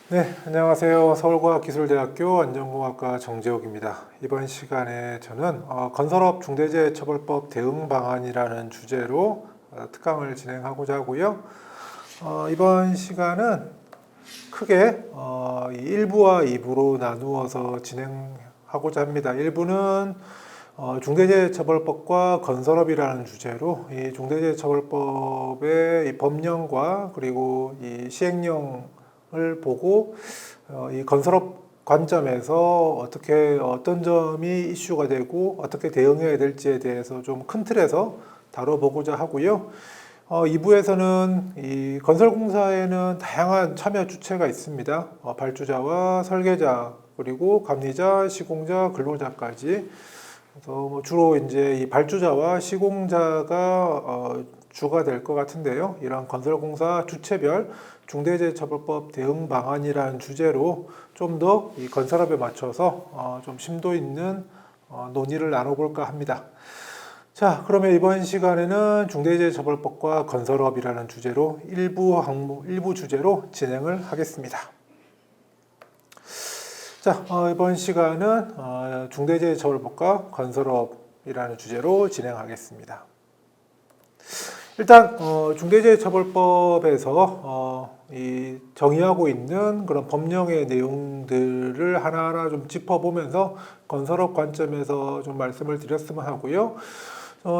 네, 안녕하세요. 서울과학기술대학교 안전공학과 정재욱입니다. 이번 시간에 저는 건설업 중대재해처벌법 대응 방안이라는 주제로 특강을 진행하고자 하고요. 이번 시간은 크게 1부와 2부로 나누어서 진행하고자 합니다. 1부는 중대재해처벌법과 건설업이라는 주제로 이 중대재해처벌법의 이 법령과 그리고 이 시행령을 보고 이 건설업 관점에서 어떤 점이 이슈가 되고 어떻게 대응해야 될지에 대해서 좀 큰 틀에서 다뤄보고자 하고요. 2부에서는 이 건설공사에는 다양한 참여 주체가 있습니다. 발주자와 설계자, 그리고 감리자, 시공자, 근로자까지. 그래서 주로 이제 이 발주자와 시공자가 주가 될 것 같은데요. 이런 건설공사 주체별 중대재해처벌법 대응 방안이라는 주제로 좀 더 이 건설업에 맞춰서 좀 심도 있는 논의를 나눠볼까 합니다. 자, 그러면 이번 시간에는 중대재해처벌법과 건설업이라는 주제로 일부 주제로 진행을 하겠습니다. 자, 이번 시간은 중대재해처벌법과 건설업이라는 주제로 진행하겠습니다. 일단 중대재해처벌법에서 이 정의하고 있는 그런 법령의 내용들을 하나하나 좀 짚어보면서 건설업 관점에서 좀 말씀을 드렸으면 하고요.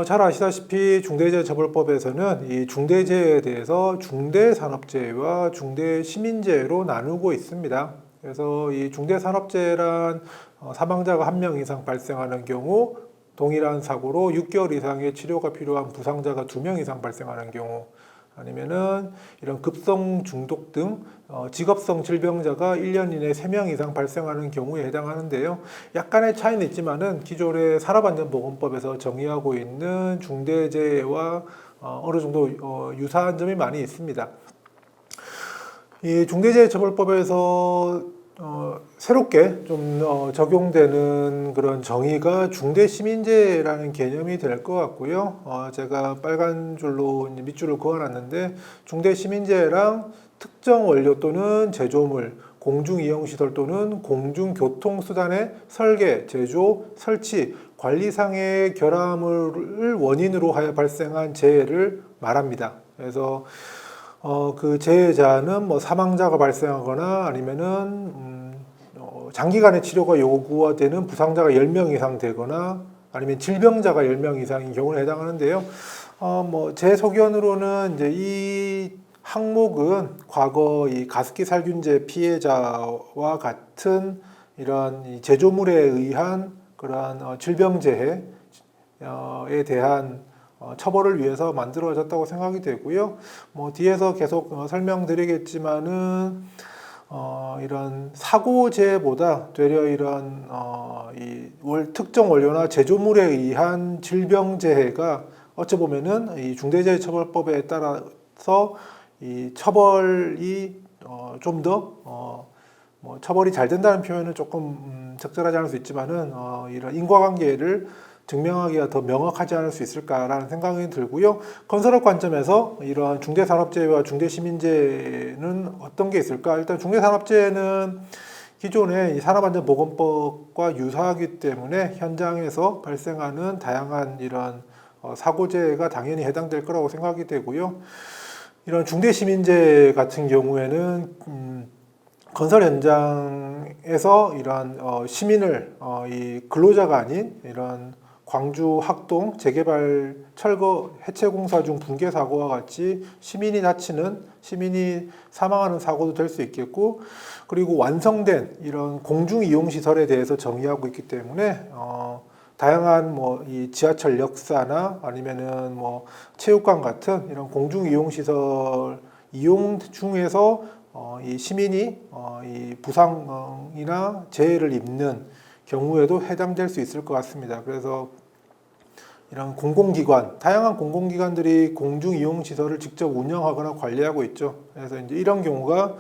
잘 아시다시피 중대재해처벌법에서는 이 중대재해에 대해서 중대산업재해와 중대시민재해로 나누고 있습니다. 그래서 이 중대산업재해란 사망자가 1명 이상 발생하는 경우, 동일한 사고로 6개월 이상의 치료가 필요한 부상자가 2명 이상 발생하는 경우, 아니면은 이런 급성 중독 등 직업성 질병자가 1년 이내 3명 이상 발생하는 경우에 해당하는데요. 약간의 차이는 있지만은 기존의 산업안전보건법에서 정의하고 있는 중대재해와 어느 정도 유사한 점이 많이 있습니다. 이 중대재해처벌법에서 새롭게 좀 적용되는 그런 정의가 중대시민재해라는 개념이 될 것 같고요. 제가 빨간 줄로 밑줄을 그어놨는데, 중대시민재해랑 특정 원료 또는 제조물, 공중이용시설 또는 공중교통수단의 설계, 제조, 설치, 관리상의 결함을 원인으로 하여 발생한 재해를 말합니다. 그래서 그 재해자는 뭐 사망자가 발생하거나 아니면은 장기간의 치료가 요구되는 부상자가 10명 이상 되거나 아니면 질병자가 10명 이상인 경우에 해당하는데요. 제 소견으로는 이제 이 항목은 과거 이 가습기 살균제 피해자와 같은 이런 이 제조물에 의한 그러한 질병재해에 대한 처벌을 위해서 만들어졌다고 생각이 되고요. 뒤에서 계속 설명드리겠지만은 이런 사고재보다 되려 이런 특정 원료나 제조물에 의한 질병재해가 어찌 보면은 이 중대재해처벌법에 따라서 이 처벌이 좀 더 처벌이 잘 된다는 표현은 조금 적절하지 않을 수 있지만은 이런 인과관계를 증명하기가 더 명확하지 않을 수 있을까라는 생각이 들고요. 건설업 관점에서 이러한 중대산업재해와 중대시민재해는 어떤 게 있을까? 일단 중대산업재해는 기존의 산업안전보건법과 유사하기 때문에 현장에서 발생하는 다양한 이런 사고재해가 당연히 해당될 거라고 생각이 되고요. 이런 중대시민재해 같은 경우에는 건설 현장에서 이러한 시민을 이 근로자가 아닌 이런 광주 학동 재개발 철거 해체 공사 중 붕괴 사고와 같이 시민이 다치는, 시민이 사망하는 사고도 될 수 있겠고, 그리고 완성된 이런 공중 이용 시설에 대해서 정의하고 있기 때문에 다양한 이 지하철 역사나 아니면은 체육관 같은 이런 공중 이용 시설 이용 중에서 이 시민이 이 부상이나 재해를 입는 경우에도 해당될 수 있을 것 같습니다. 그래서 이런 공공기관, 다양한 공공기관들이 공중이용시설을 직접 운영하거나 관리하고 있죠. 그래서 이제 이런 경우가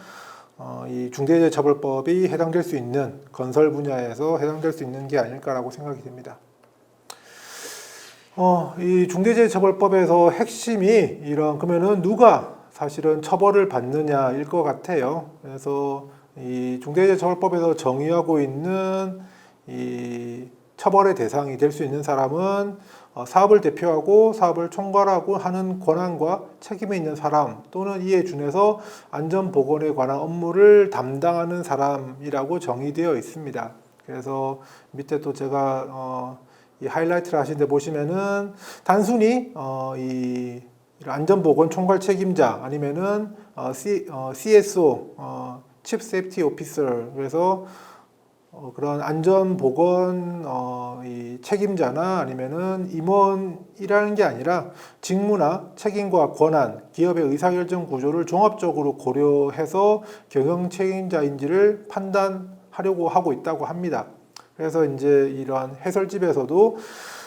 이 중대재해처벌법이 해당될 수 있는 건설 분야에서 해당될 수 있는 게 아닐까라고 생각이 됩니다. 이 중대재해처벌법에서 핵심이 그러면은 누가 사실은 처벌을 받느냐일 것 같아요. 그래서 이 중대재해처벌법에서 정의하고 있는 이 처벌의 대상이 될 수 있는 사람은 사업을 대표하고 사업을 총괄하고 하는 권한과 책임이 있는 사람 또는 이에 준해서 안전보건에 관한 업무를 담당하는 사람이라고 정의되어 있습니다. 그래서 밑에 또 제가 이 하이라이트를 하신 데 보시면은 단순히 이 안전보건 총괄 책임자 아니면은 CSO Chief Safety Officer 그래서 그런 안전보건 이 책임자나 아니면은 임원이라는 게 아니라 직무나 책임과 권한, 기업의 의사결정 구조를 종합적으로 고려해서 경영 책임자인지를 판단하려고 하고 있다고 합니다. 그래서 이제 이러한 해설집에서도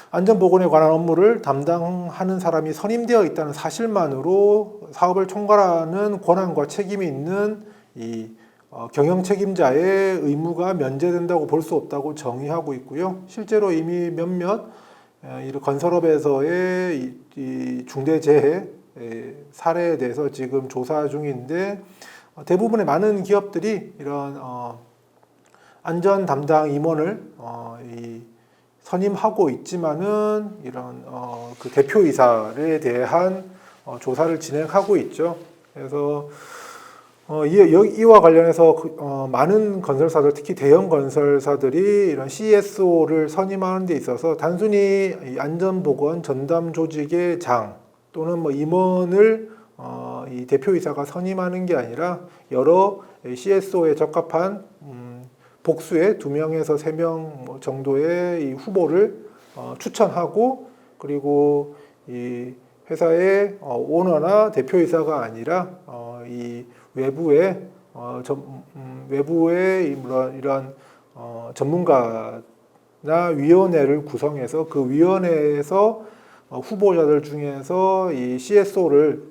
안전보건에 관한 업무를 담당하는 사람이 선임되어 있다는 사실만으로 사업을 총괄하는 권한과 책임이 있는 이 경영 책임자의 의무가 면제된다고 볼 수 없다고 정의하고 있고요. 실제로 이미 몇몇 건설업에서의 이 중대재해 사례에 대해서 지금 조사 중인데 대부분의 많은 기업들이 이런 안전 담당 임원을 선임하고 있지만은 이런 그 대표이사에 대한 조사를 진행하고 있죠. 그래서 이와 관련해서 많은 건설사들, 특히 대형 건설사들이 이런 CSO를 선임하는 데 있어서 단순히 안전보건 전담 조직의 장 또는 뭐 임원을 이 대표이사가 선임하는 게 아니라 여러 CSO에 적합한 복수의 2명에서 3명 정도의 이 후보를 추천하고 그리고 이 회사의 오너나 대표이사가 아니라 이 외부의 이런 전문가나 위원회를 구성해서 그 위원회에서 후보자들 중에서 이 CSO를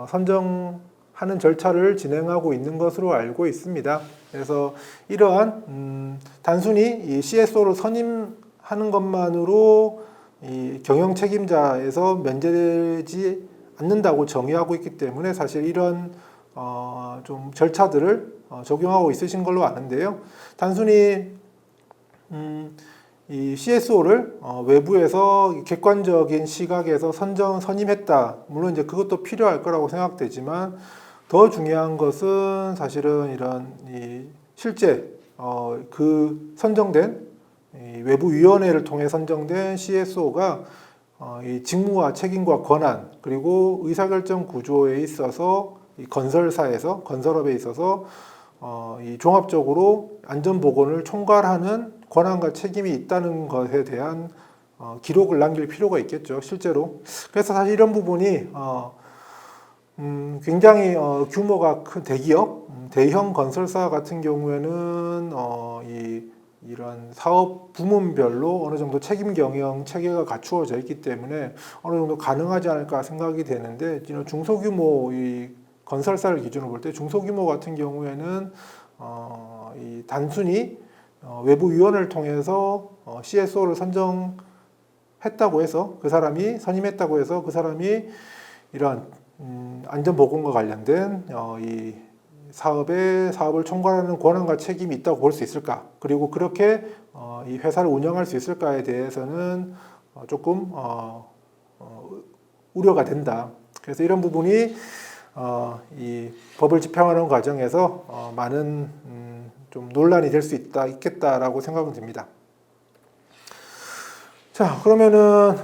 선정하는 절차를 진행하고 있는 것으로 알고 있습니다. 그래서 이러한 단순히 이 CSO를 선임하는 것만으로 이 경영 책임자에서 면제되지 않는다고 정의하고 있기 때문에 사실 이런 좀 절차들을 적용하고 있으신 걸로 아는데요. 단순히 이 CSO를 외부에서 객관적인 시각에서 선임했다. 물론 이제 그것도 필요할 거라고 생각되지만 더 중요한 것은 사실은 이런 실제 그 선정된 외부 위원회를 통해 선정된 CSO가 이 직무와 책임과 권한 그리고 의사결정 구조에 있어서 이 건설업에 있어서 이 종합적으로 안전보건을 총괄하는 권한과 책임이 있다는 것에 대한 기록을 남길 필요가 있겠죠, 실제로. 그래서 사실 이런 부분이 굉장히 규모가 큰 대기업, 대형 건설사 같은 경우에는 이런 사업 부문별로 어느 정도 책임 경영 체계가 갖추어져 있기 때문에 어느 정도 가능하지 않을까 생각이 되는데 중소규모 이 건설사를 기준으로 볼 때 중소규모 같은 경우에는 이 단순히 외부 위원을 통해서 CSO를 선정했다고 해서 그 사람이 선임했다고 해서 그 사람이 이러한 안전보건과 관련된 이 사업을 총괄하는 권한과 책임이 있다고 볼 수 있을까? 그리고 그렇게 이 회사를 운영할 수 있을까에 대해서는 조금 우려가 된다. 그래서 이런 부분이 이 법을 집행하는 과정에서 많은 좀 논란이 될 수 있겠다라고 생각은 듭니다. 자, 그러면은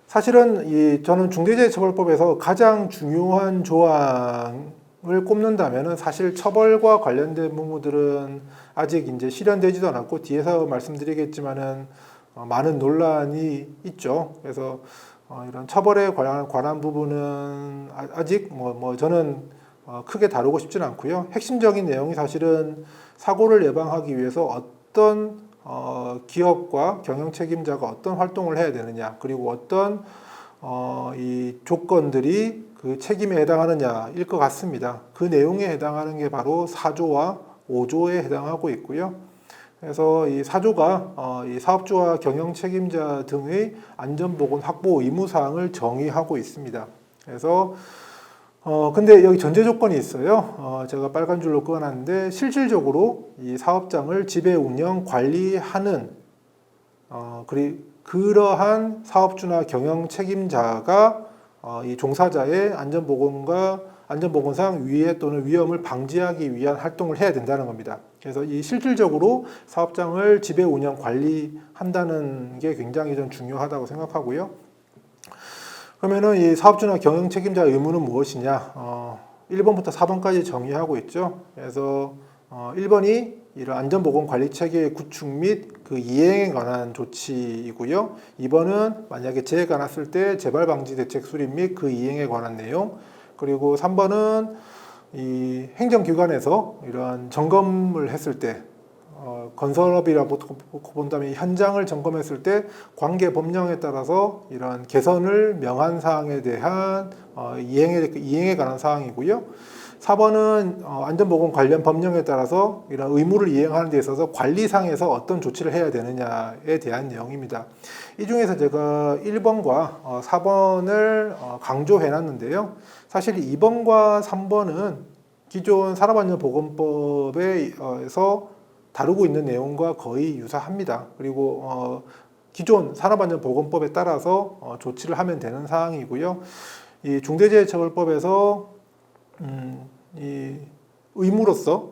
사실은 저는 중대재해처벌법에서 가장 중요한 조항을 꼽는다면은 사실 처벌과 관련된 부분들은 아직 이제 실현되지도 않았고 뒤에서 말씀드리겠지만은 많은 논란이 있죠. 그래서 이런 처벌에 관한 부분은 아직 저는 크게 다루고 싶지는 않고요. 핵심적인 내용이 사실은 사고를 예방하기 위해서 어떤 기업과 경영 책임자가 어떤 활동을 해야 되느냐, 그리고 어떤 이 조건들이 그 책임에 해당하느냐일 것 같습니다. 그 내용에 해당하는 게 바로 4조와 5조에 해당하고 있고요. 그래서 이 4조가 이 사업주와 경영 책임자 등의 안전보건 확보 의무사항을 정의하고 있습니다. 그래서 근데 여기 전제 조건이 있어요. 제가 빨간 줄로 그어놨는데 실질적으로 이 사업장을 지배, 운영, 관리하는 그러한 사업주나 경영 책임자가 이 종사자의 안전보건상 위해 또는 위험을 방지하기 위한 활동을 해야 된다는 겁니다. 그래서 이 실질적으로 사업장을 지배, 운영, 관리한다는 게 굉장히 좀 중요하다고 생각하고요. 그러면은 이 사업주나 경영 책임자 의무는 무엇이냐? 1번부터 4번까지 정의하고 있죠. 그래서 1번이 이런 안전보건 관리 체계의 구축 및 그 이행에 관한 조치이고요. 2번은 만약에 재해가 났을 때 재발 방지 대책 수립 및 그 이행에 관한 내용. 그리고 3번은 이 행정기관에서 이러한 점검을 했을 때 건설업이라고 본다면 현장을 점검했을 때 관계 법령에 따라서 이런 개선을 명한 사항에 대한 이행에 관한 사항이고요. 4번은 안전보건 관련 법령에 따라서 이런 의무를 이행하는 데 있어서 관리상에서 어떤 조치를 해야 되느냐에 대한 내용입니다. 이 중에서 제가 1번과 4번을 강조해 놨는데요. 사실 2번과 3번은 기존 산업안전보건법에서 다루고 있는 내용과 거의 유사합니다. 그리고 기존 산업안전보건법에 따라서 조치를 하면 되는 사항이고요. 이 중대재해처벌법에서 이 의무로서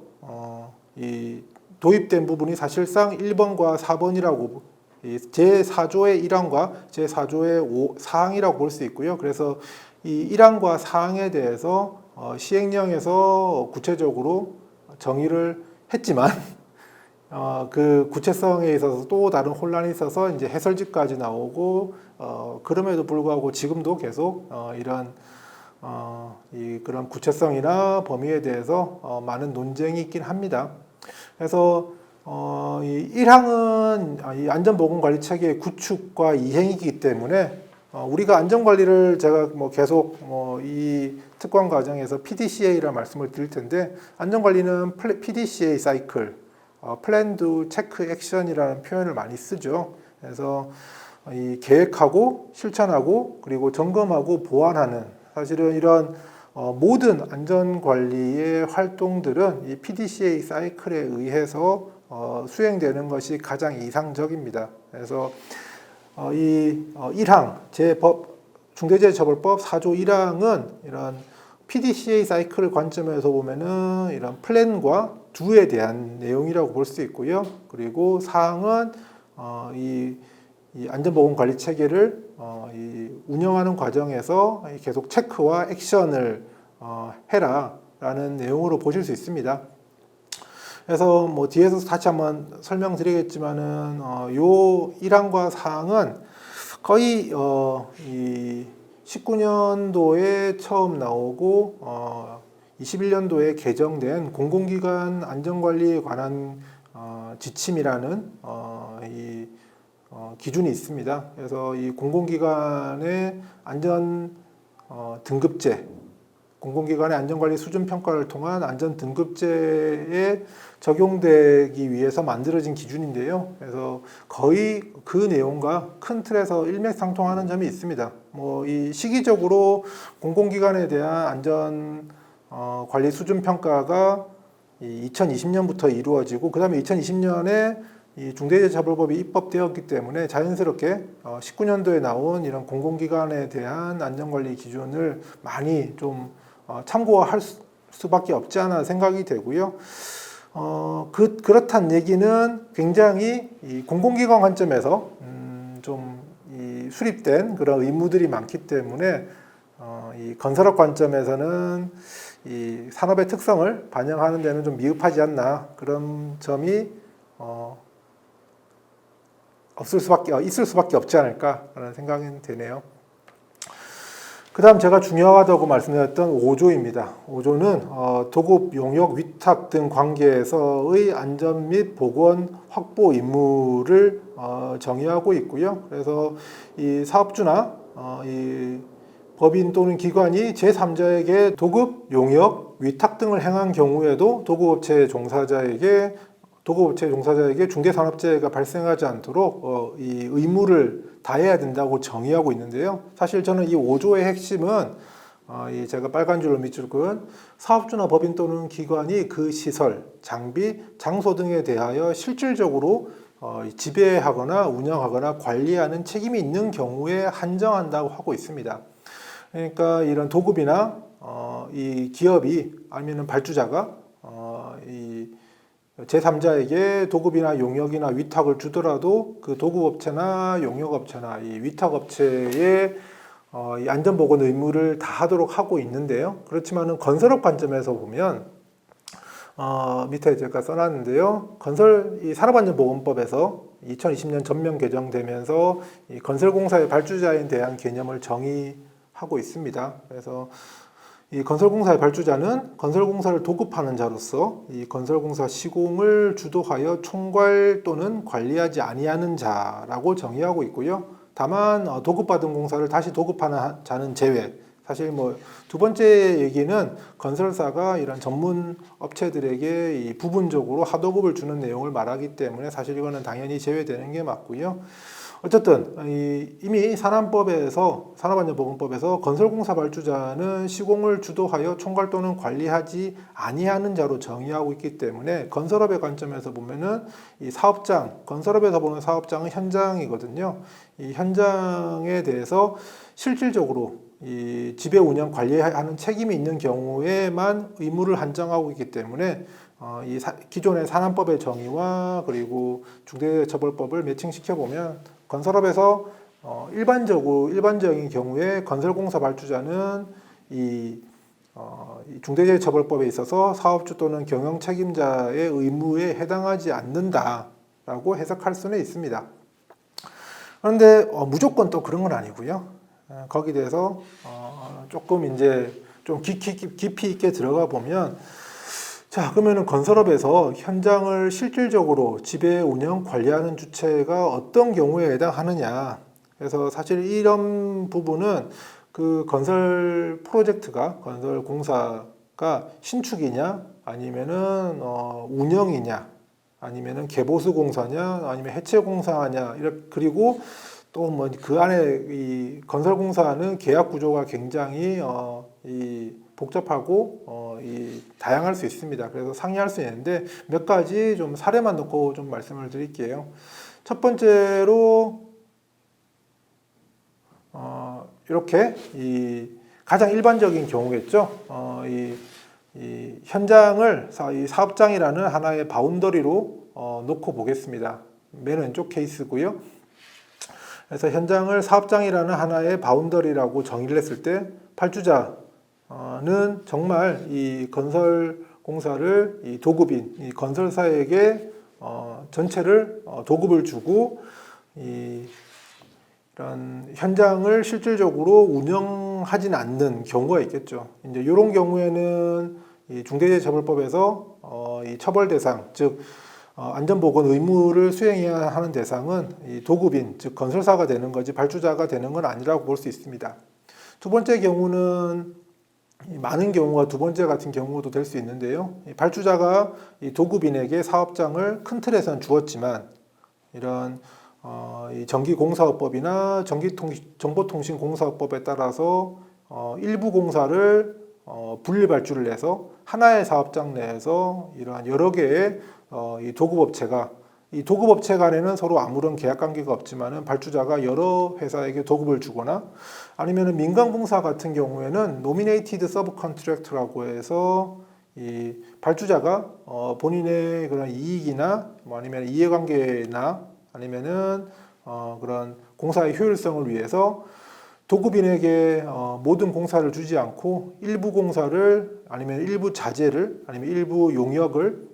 이 도입된 부분이 사실상 1번과 4번이라고 제4조의 1항과 제4조의 4항이라고 볼 수 있고요. 그래서 이 1항과 4항에 대해서 시행령에서 구체적으로 정의를 했지만 그 구체성에 있어서 또 다른 혼란이 있어서 이제 해설지까지 나오고 그럼에도 불구하고 지금도 계속 이런 그런 구체성이나 범위에 대해서 많은 논쟁이 있긴 합니다. 그래서 이 1항은 이 안전보건관리 체계의 구축과 이행이기 때문에 우리가 안전관리를 제가 계속 이 특강 과정에서 PDCA라 말씀을 드릴 텐데 안전관리는 PDCA 사이클, 플랜, 두, 체크, 액션이라는 표현을 많이 쓰죠. 그래서 이 계획하고 실천하고 그리고 점검하고 보완하는 사실은 이런 모든 안전관리의 활동들은 이 PDCA 사이클에 의해서 수행되는 것이 가장 이상적입니다. 그래서 이 1항 중대재해처벌법 4조 1항은 이런 PDCA 사이클 관점에서 보면은 이런 플랜과 두에 대한 내용이라고 볼 수 있고요. 그리고 4항은 이 안전보건 관리 체계를 운영하는 과정에서 계속 체크와 액션을 해라라는 내용으로 보실 수 있습니다. 그래서 뒤에서 다시 한번 설명드리겠지만은 요 1항과 4항은 거의 이 19년도에 처음 나오고 21년도에 개정된 공공기관 안전관리에 관한 지침이라는 이 기준이 있습니다. 그래서 이 공공기관의 안전 등급제, 공공기관의 안전관리 수준 평가를 통한 안전 등급제에 적용되기 위해서 만들어진 기준인데요. 그래서 거의 그 내용과 큰 틀에서 일맥상통하는 점이 있습니다. 이 시기적으로 공공기관에 대한 안전 관리 수준 평가가 2020년부터 이루어지고 그 다음에 2020년에 이 중대재해처벌법이 입법되었기 때문에 자연스럽게 19년도에 나온 이런 공공기관에 대한 안전관리 기준을 많이 좀 참고할 수밖에 없지 않아 생각이 되고요. 그렇다는 얘기는 굉장히 이 공공기관 관점에서 좀 이 수립된 그런 의무들이 많기 때문에 이 건설업 관점에서는 이 산업의 특성을 반영하는 데는 좀 미흡하지 않나 그런 점이 있을 수밖에 없지 않을까라는 생각이 되네요. 그 다음 제가 중요하다고 말씀드렸던 5조입니다. 5조는 도급, 용역, 위탁 등 관계에서의 안전 및 보건 확보 임무를 정의하고 있고요. 그래서 이 사업주나 이 법인 또는 기관이 제3자에게 도급, 용역, 위탁 등을 행한 경우에도 도급업체 종사자에게 중대산업재해가 발생하지 않도록 이 의무를 다해야 된다고 정의하고 있는데요. 사실 저는 이 5조의 핵심은 이 제가 빨간 줄로 밑줄 그은 사업주나 법인 또는 기관이 그 시설, 장비, 장소 등에 대하여 실질적으로 지배하거나 운영하거나 관리하는 책임이 있는 경우에 한정한다고 하고 있습니다. 그러니까 이런 도급이나 이 기업이 아니면 발주자가 이 제3자에게 도급이나 용역이나 위탁을 주더라도 그 도급업체나 용역업체나 이 위탁업체의 이 안전보건 의무를 다하도록 하고 있는데요. 그렇지만은 건설업 관점에서 보면 밑에 제가 써놨는데요. 이 산업안전보건법에서 2020년 전면 개정되면서 이 건설공사의 발주자에 대한 개념을 정의하고 있습니다. 그래서 이 건설공사의 발주자는 건설공사를 도급하는 자로서 이 건설공사 시공을 주도하여 총괄 또는 관리하지 아니하는 자라고 정의하고 있고요. 다만 도급받은 공사를 다시 도급하는 자는 제외. 사실 두 번째 얘기는 건설사가 이런 전문 업체들에게 이 부분적으로 하도급을 주는 내용을 말하기 때문에 사실 이거는 당연히 제외되는 게 맞고요. 어쨌든 이미 산업안전보건법에서 건설공사 발주자는 시공을 주도하여 총괄 또는 관리하지 아니하는 자로 정의하고 있기 때문에 건설업의 관점에서 보면은 이 사업장, 건설업에서 보는 사업장은 현장이거든요. 이 현장에 대해서 실질적으로 이 지배 운영 관리하는 책임이 있는 경우에만 의무를 한정하고 있기 때문에 기존의 산안법의 정의와 그리고 중대재해처벌법을 매칭시켜 보면 건설업에서 일반적인 경우에 건설공사 발주자는 이 중대재해처벌법에 있어서 사업주 또는 경영 책임자의 의무에 해당하지 않는다라고 해석할 수는 있습니다. 그런데 무조건 또 그런 건 아니고요. 거기에 대해서 조금 이제 좀 깊이 있게 들어가 보면 자, 그러면은 건설업에서 현장을 실질적으로 지배, 운영, 관리하는 주체가 어떤 경우에 해당하느냐. 그래서 사실 이런 부분은 그 건설 프로젝트가, 건설 공사가 신축이냐, 아니면은 운영이냐, 아니면은 개보수 공사냐, 아니면 해체 공사냐, 그리고 또 그 안에 이 건설 공사는 계약 구조가 굉장히 복잡하고 다양할 수 있습니다. 그래서 상이할 수 있는데 몇 가지 좀 사례만 놓고 좀 말씀을 드릴게요. 첫 번째로 이렇게 가장 일반적인 경우겠죠. 이 현장을 이 사업장이라는 하나의 바운더리로 놓고 보겠습니다. 맨 왼쪽 케이스고요. 그래서 현장을 사업장이라는 하나의 바운더리라고 정의를 했을 때 발주자 는 정말 이 건설 공사를 이 도급인 이 건설사에게 전체를 도급을 주고 이런 현장을 실질적으로 운영하진 않는 경우가 있겠죠. 이제 이런 경우에는 이 중대재해처벌법에서 이 처벌 대상, 즉 안전보건 의무를 수행해야 하는 대상은 이 도급인, 즉 건설사가 되는 거지 발주자가 되는 건 아니라고 볼 수 있습니다. 두 번째 경우는 많은 경우가 두 번째 같은 경우도 될 수 있는데요. 발주자가 이 도급인에게 사업장을 큰 틀에서는 주었지만 이런 이 전기공사업법이나 정보통신공사업법에 따라서 일부 공사를 분리 발주를 해서 하나의 사업장 내에서 이러한 여러 개의 이 도급업체가 이 도급업체 간에는 서로 아무런 계약 관계가 없지만은 발주자가 여러 회사에게 도급을 주거나 아니면은 민간공사 같은 경우에는 노미네이티드 서브 컨트랙트라고 해서 이 발주자가 본인의 그런 이익이나 아니면 이해관계나 아니면은 그런 공사의 효율성을 위해서 도급인에게 모든 공사를 주지 않고 일부 공사를 아니면 일부 자재를 아니면 일부 용역을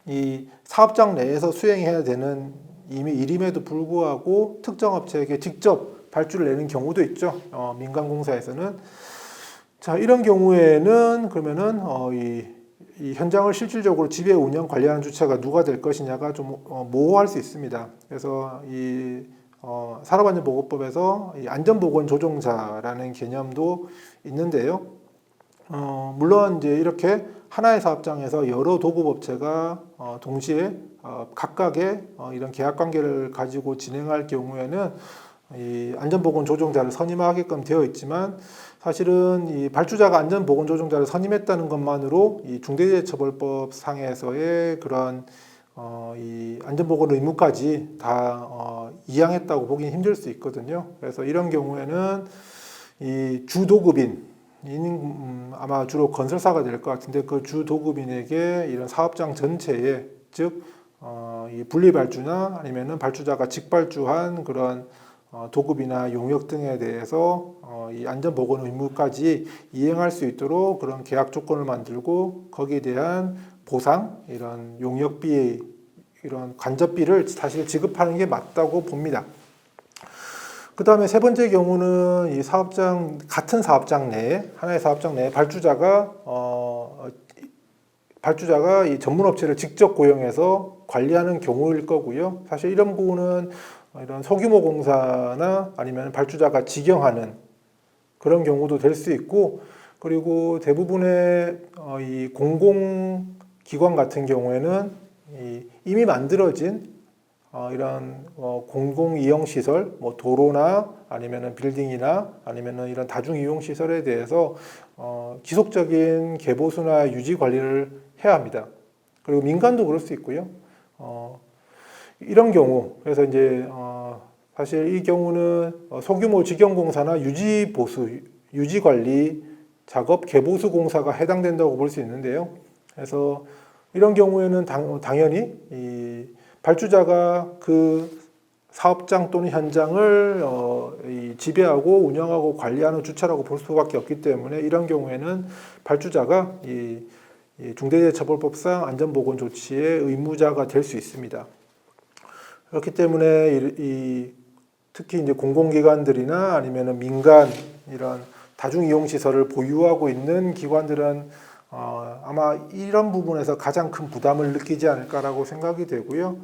이 사업장 내에서 수행해야 되는 이미 일임에도 불구하고 특정 업체에게 직접 발주를 내는 경우도 있죠. 민간공사에서는. 자, 이런 경우에는 그러면은 이 현장을 실질적으로 지배, 운영, 관리하는 주체가 누가 될 것이냐가 좀 모호할 수 있습니다. 그래서 이 산업안전보건법에서 이 안전보건조정자라는 개념도 있는데요. 물론 이제 이렇게 하나의 사업장에서 여러 도급업체가 동시에 각각의 이런 계약관계를 가지고 진행할 경우에는 이 안전보건조정자를 선임하게끔 되어 있지만 사실은 이 발주자가 안전보건조정자를 선임했다는 것만으로 이 중대재해처벌법 상에서의 그런 이 안전보건 의무까지 다 이양했다고 보기는 힘들 수 있거든요. 그래서 이런 경우에는 이 주도급인 아마 주로 건설사가 될 것 같은데 그 주도급인에게 이런 사업장 전체에 즉 이 분리발주나 아니면은 발주자가 직발주한 그런 도급이나 용역 등에 대해서 이 안전보건 의무까지 이행할 수 있도록 그런 계약 조건을 만들고 거기에 대한 보상, 이런 용역비, 이런 간접비를 사실 지급하는 게 맞다고 봅니다. 그 다음에 세 번째 경우는 이 사업장, 같은 사업장 내에, 하나의 사업장 내에 발주자가 이 전문업체를 직접 고용해서 관리하는 경우일 거고요. 사실 이런 부분은 이런 소규모 공사나 아니면 발주자가 직영하는 그런 경우도 될 수 있고, 그리고 대부분의 이 공공기관 같은 경우에는 이미 만들어진 이런 공공이용시설, 뭐 도로나 아니면은 빌딩이나 아니면은 이런 다중이용시설에 대해서 지속적인 개보수나 유지 관리를 해야 합니다. 그리고 민간도 그럴 수 있고요. 이런 경우, 그래서 이제 사실 이 경우는 소규모 직영공사나 유지보수, 유지관리 작업, 개보수 공사가 해당된다고 볼 수 있는데요. 그래서 이런 경우에는 당연히 이 발주자가 그 사업장 또는 현장을 지배하고 운영하고 관리하는 주체라고 볼 수밖에 없기 때문에 이런 경우에는 발주자가 이 중대재해처벌법상 안전보건조치의 의무자가 될 수 있습니다. 그렇기 때문에 특히 이제 공공기관들이나 아니면은 민간 이런 다중이용시설을 보유하고 있는 기관들은 아마 이런 부분에서 가장 큰 부담을 느끼지 않을까라고 생각이 되고요.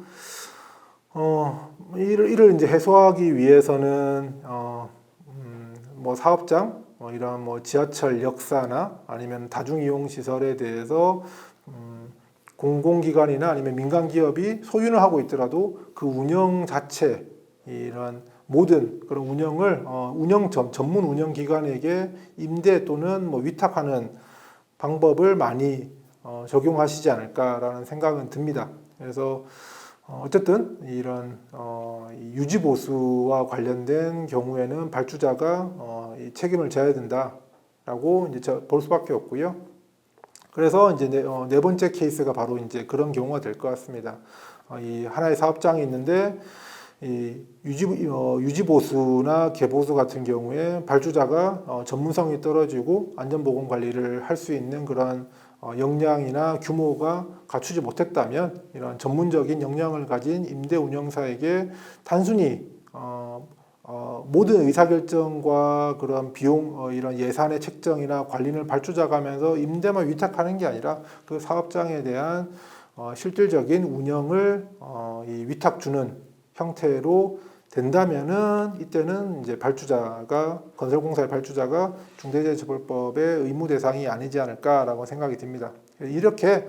이를 이제 해소하기 위해서는 뭐 사업장, 이런 뭐 지하철 역사나 아니면 다중이용시설에 대해서 공공기관이나 아니면 민간 기업이 소유를 하고 있더라도 그 운영 자체 이런 모든 그런 운영을 전문 운영기관에게 임대 또는 뭐 위탁하는 방법을 많이 적용하시지 않을까라는 생각은 듭니다. 그래서 어쨌든 이런 유지보수와 관련된 경우에는 발주자가 이 책임을 져야 된다라고 이제 볼 수밖에 없고요. 그래서 이제 네 번째 케이스가 바로 이제 그런 경우가 될 것 같습니다. 이 하나의 사업장이 있는데 이 유지보수나 개보수 같은 경우에 발주자가 전문성이 떨어지고 안전보건 관리를 할 수 있는 그런 역량이나 규모가 갖추지 못했다면 이런 전문적인 역량을 가진 임대 운영사에게 단순히 모든 의사결정과 그런 비용, 이런 예산의 책정이나 관리를 발주자가 하면서 임대만 위탁하는 게 아니라 그 사업장에 대한 실질적인 운영을 위탁 주는 형태로 된다면은 이때는 이제 건설공사의 발주자가 중대재해처벌법의 의무 대상이 아니지 않을까라고 생각이 듭니다. 이렇게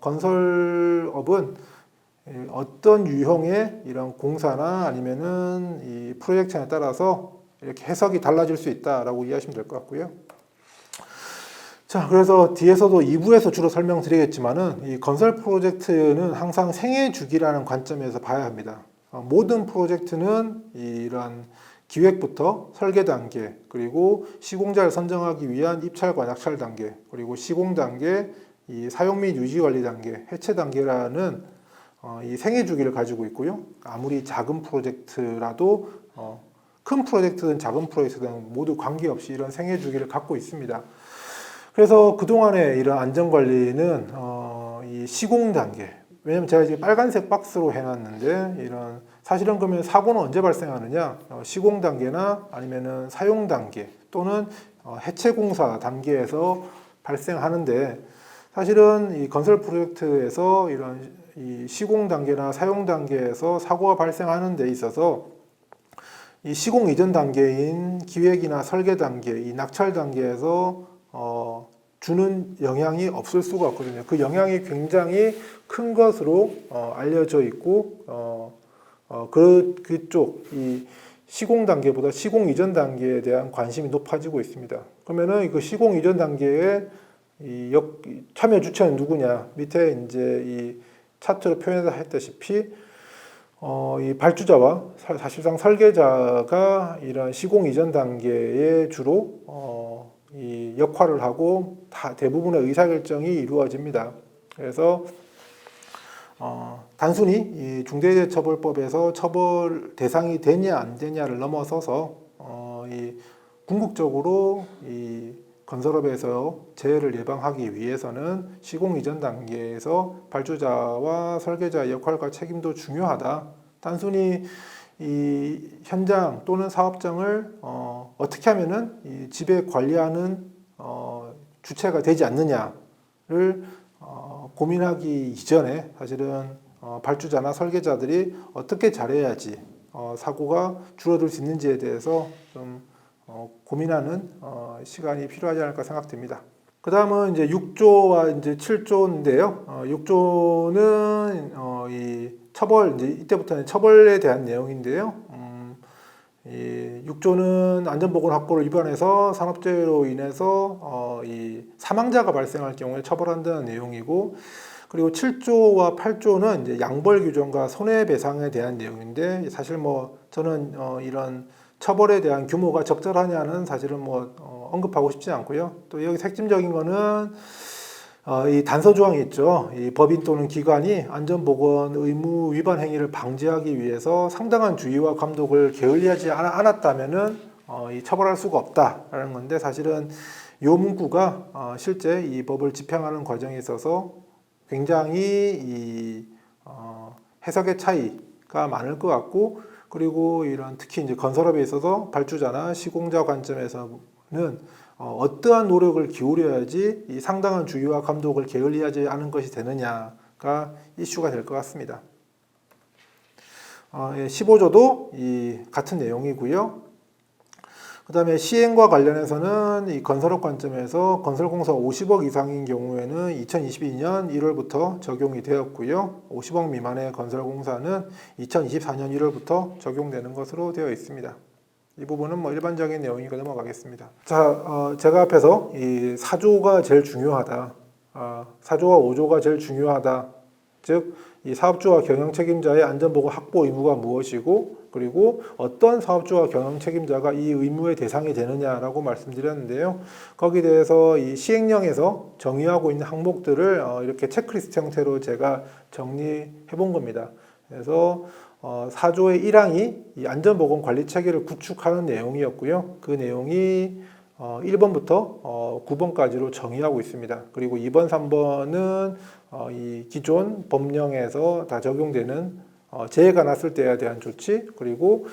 건설업은 어떤 유형의 이런 공사나 아니면은 이 프로젝트에 따라서 이렇게 해석이 달라질 수 있다라고 이해하시면 될 것 같고요. 자, 그래서 뒤에서도 2부에서 주로 설명드리겠지만은 이 건설 프로젝트는 항상 생애 주기라는 관점에서 봐야 합니다. 모든 프로젝트는 이런 기획부터 설계 단계, 그리고 시공자를 선정하기 위한 입찰과 낙찰 단계, 그리고 시공 단계, 이 사용 및 유지 관리 단계, 해체 단계라는 이 생애 주기를 가지고 있고요. 아무리 작은 프로젝트라도 큰 프로젝트든 작은 프로젝트든 모두 관계없이 이런 생애 주기를 갖고 있습니다. 그래서 그동안의 이런 안전관리는 이 시공 단계, 왜냐면 제가 이제 빨간색 박스로 해놨는데 이런 사실은 그러면 사고는 언제 발생하느냐? 시공 단계나 아니면은 사용 단계 또는 해체 공사 단계에서 발생하는데 사실은 이 건설 프로젝트에서 이런 이 시공 단계나 사용 단계에서 사고가 발생하는 데 있어서 이 시공 이전 단계인 기획이나 설계 단계, 이 낙찰 단계에서 주는 영향이 없을 수가 없거든요. 그 영향이 굉장히 큰 것으로 알려져 있고 그쪽 이 시공 단계보다 시공 이전 단계에 대한 관심이 높아지고 있습니다. 그러면은 그 시공 이전 단계에 참여 주체는 누구냐? 밑에 이제 이 차트로 표현했다시피 이 발주자와 사실상 설계자가 이런 시공 이전 단계에 주로 이 역할을 하고 대부분의 의사결정이 이루어집니다. 그래서 단순히 이 중대재해처벌법에서 처벌 대상이 되냐 안 되냐를 넘어서서 이 궁극적으로 이 건설업에서 재해를 예방하기 위해서는 시공 이전 단계에서 발주자와 설계자의 역할과 책임도 중요하다. 단순히 이 현장 또는 사업장을 어떻게 하면은 이 지배 관리하는 주체가 되지 않느냐를 고민하기 이전에 사실은 발주자나 설계자들이 어떻게 잘해야지 사고가 줄어들 수 있는지에 대해서 좀 고민하는 시간이 필요하지 않을까 생각됩니다. 그 다음은 이제 6조와 이제 7조인데요. 6조는 이 처벌, 이제 이때부터는 처벌에 대한 내용인데요. 이 6조는 안전보건 확보를 위반해서 산업재해로 인해서 이 사망자가 발생할 경우에 처벌한다는 내용이고, 그리고 7조와 8조는 이제 양벌 규정과 손해배상에 대한 내용인데, 사실 뭐 저는 이런 처벌에 대한 규모가 적절하냐는 사실은 뭐 언급하고 싶지 않고요. 또 여기 핵심적인 거는 이 단서 조항이 있죠. 이 법인 또는 기관이 안전보건 의무 위반 행위를 방지하기 위해서 상당한 주의와 감독을 게을리하지 않았다면은 이 처벌할 수가 없다라는 건데, 사실은 이 문구가 실제 이 법을 집행하는 과정에 있어서 굉장히 이 해석의 차이가 많을 것 같고, 그리고 이런 특히 이제 건설업에 있어서 발주자나 시공자 관점에서는 어떠한 노력을 기울여야지 이 상당한 주의와 감독을 게을리하지 않은 것이 되느냐가 이슈가 될 것 같습니다. 15조도 이 같은 내용이고요. 그 다음에 시행과 관련해서는 이 건설업 관점에서 건설공사 50억 이상인 경우에는 2022년 1월부터 적용이 되었고요. 50억 미만의 건설공사는 2024년 1월부터 적용되는 것으로 되어 있습니다. 이 부분은 뭐 일반적인 내용이니까 넘어가겠습니다. 자, 제가 앞에서 이 4조가 제일 중요하다. 4조와 5조가 제일 중요하다. 즉, 이 사업주와 경영 책임자의 안전보건 확보 의무가 무엇이고, 그리고 어떤 사업주와 경영 책임자가 이 의무의 대상이 되느냐라고 말씀드렸는데요. 거기에 대해서 이 시행령에서 정의하고 있는 항목들을 이렇게 체크리스트 형태로 제가 정리해 본 겁니다. 그래서 4조의 1항이 이 안전보건 관리 체계를 구축하는 내용이었고요. 그 내용이 1번부터 9번까지로 정의하고 있습니다. 그리고 2번, 3번은 이 기존 법령에서 다 적용되는 재해가 났을 때에 대한 조치, 그리고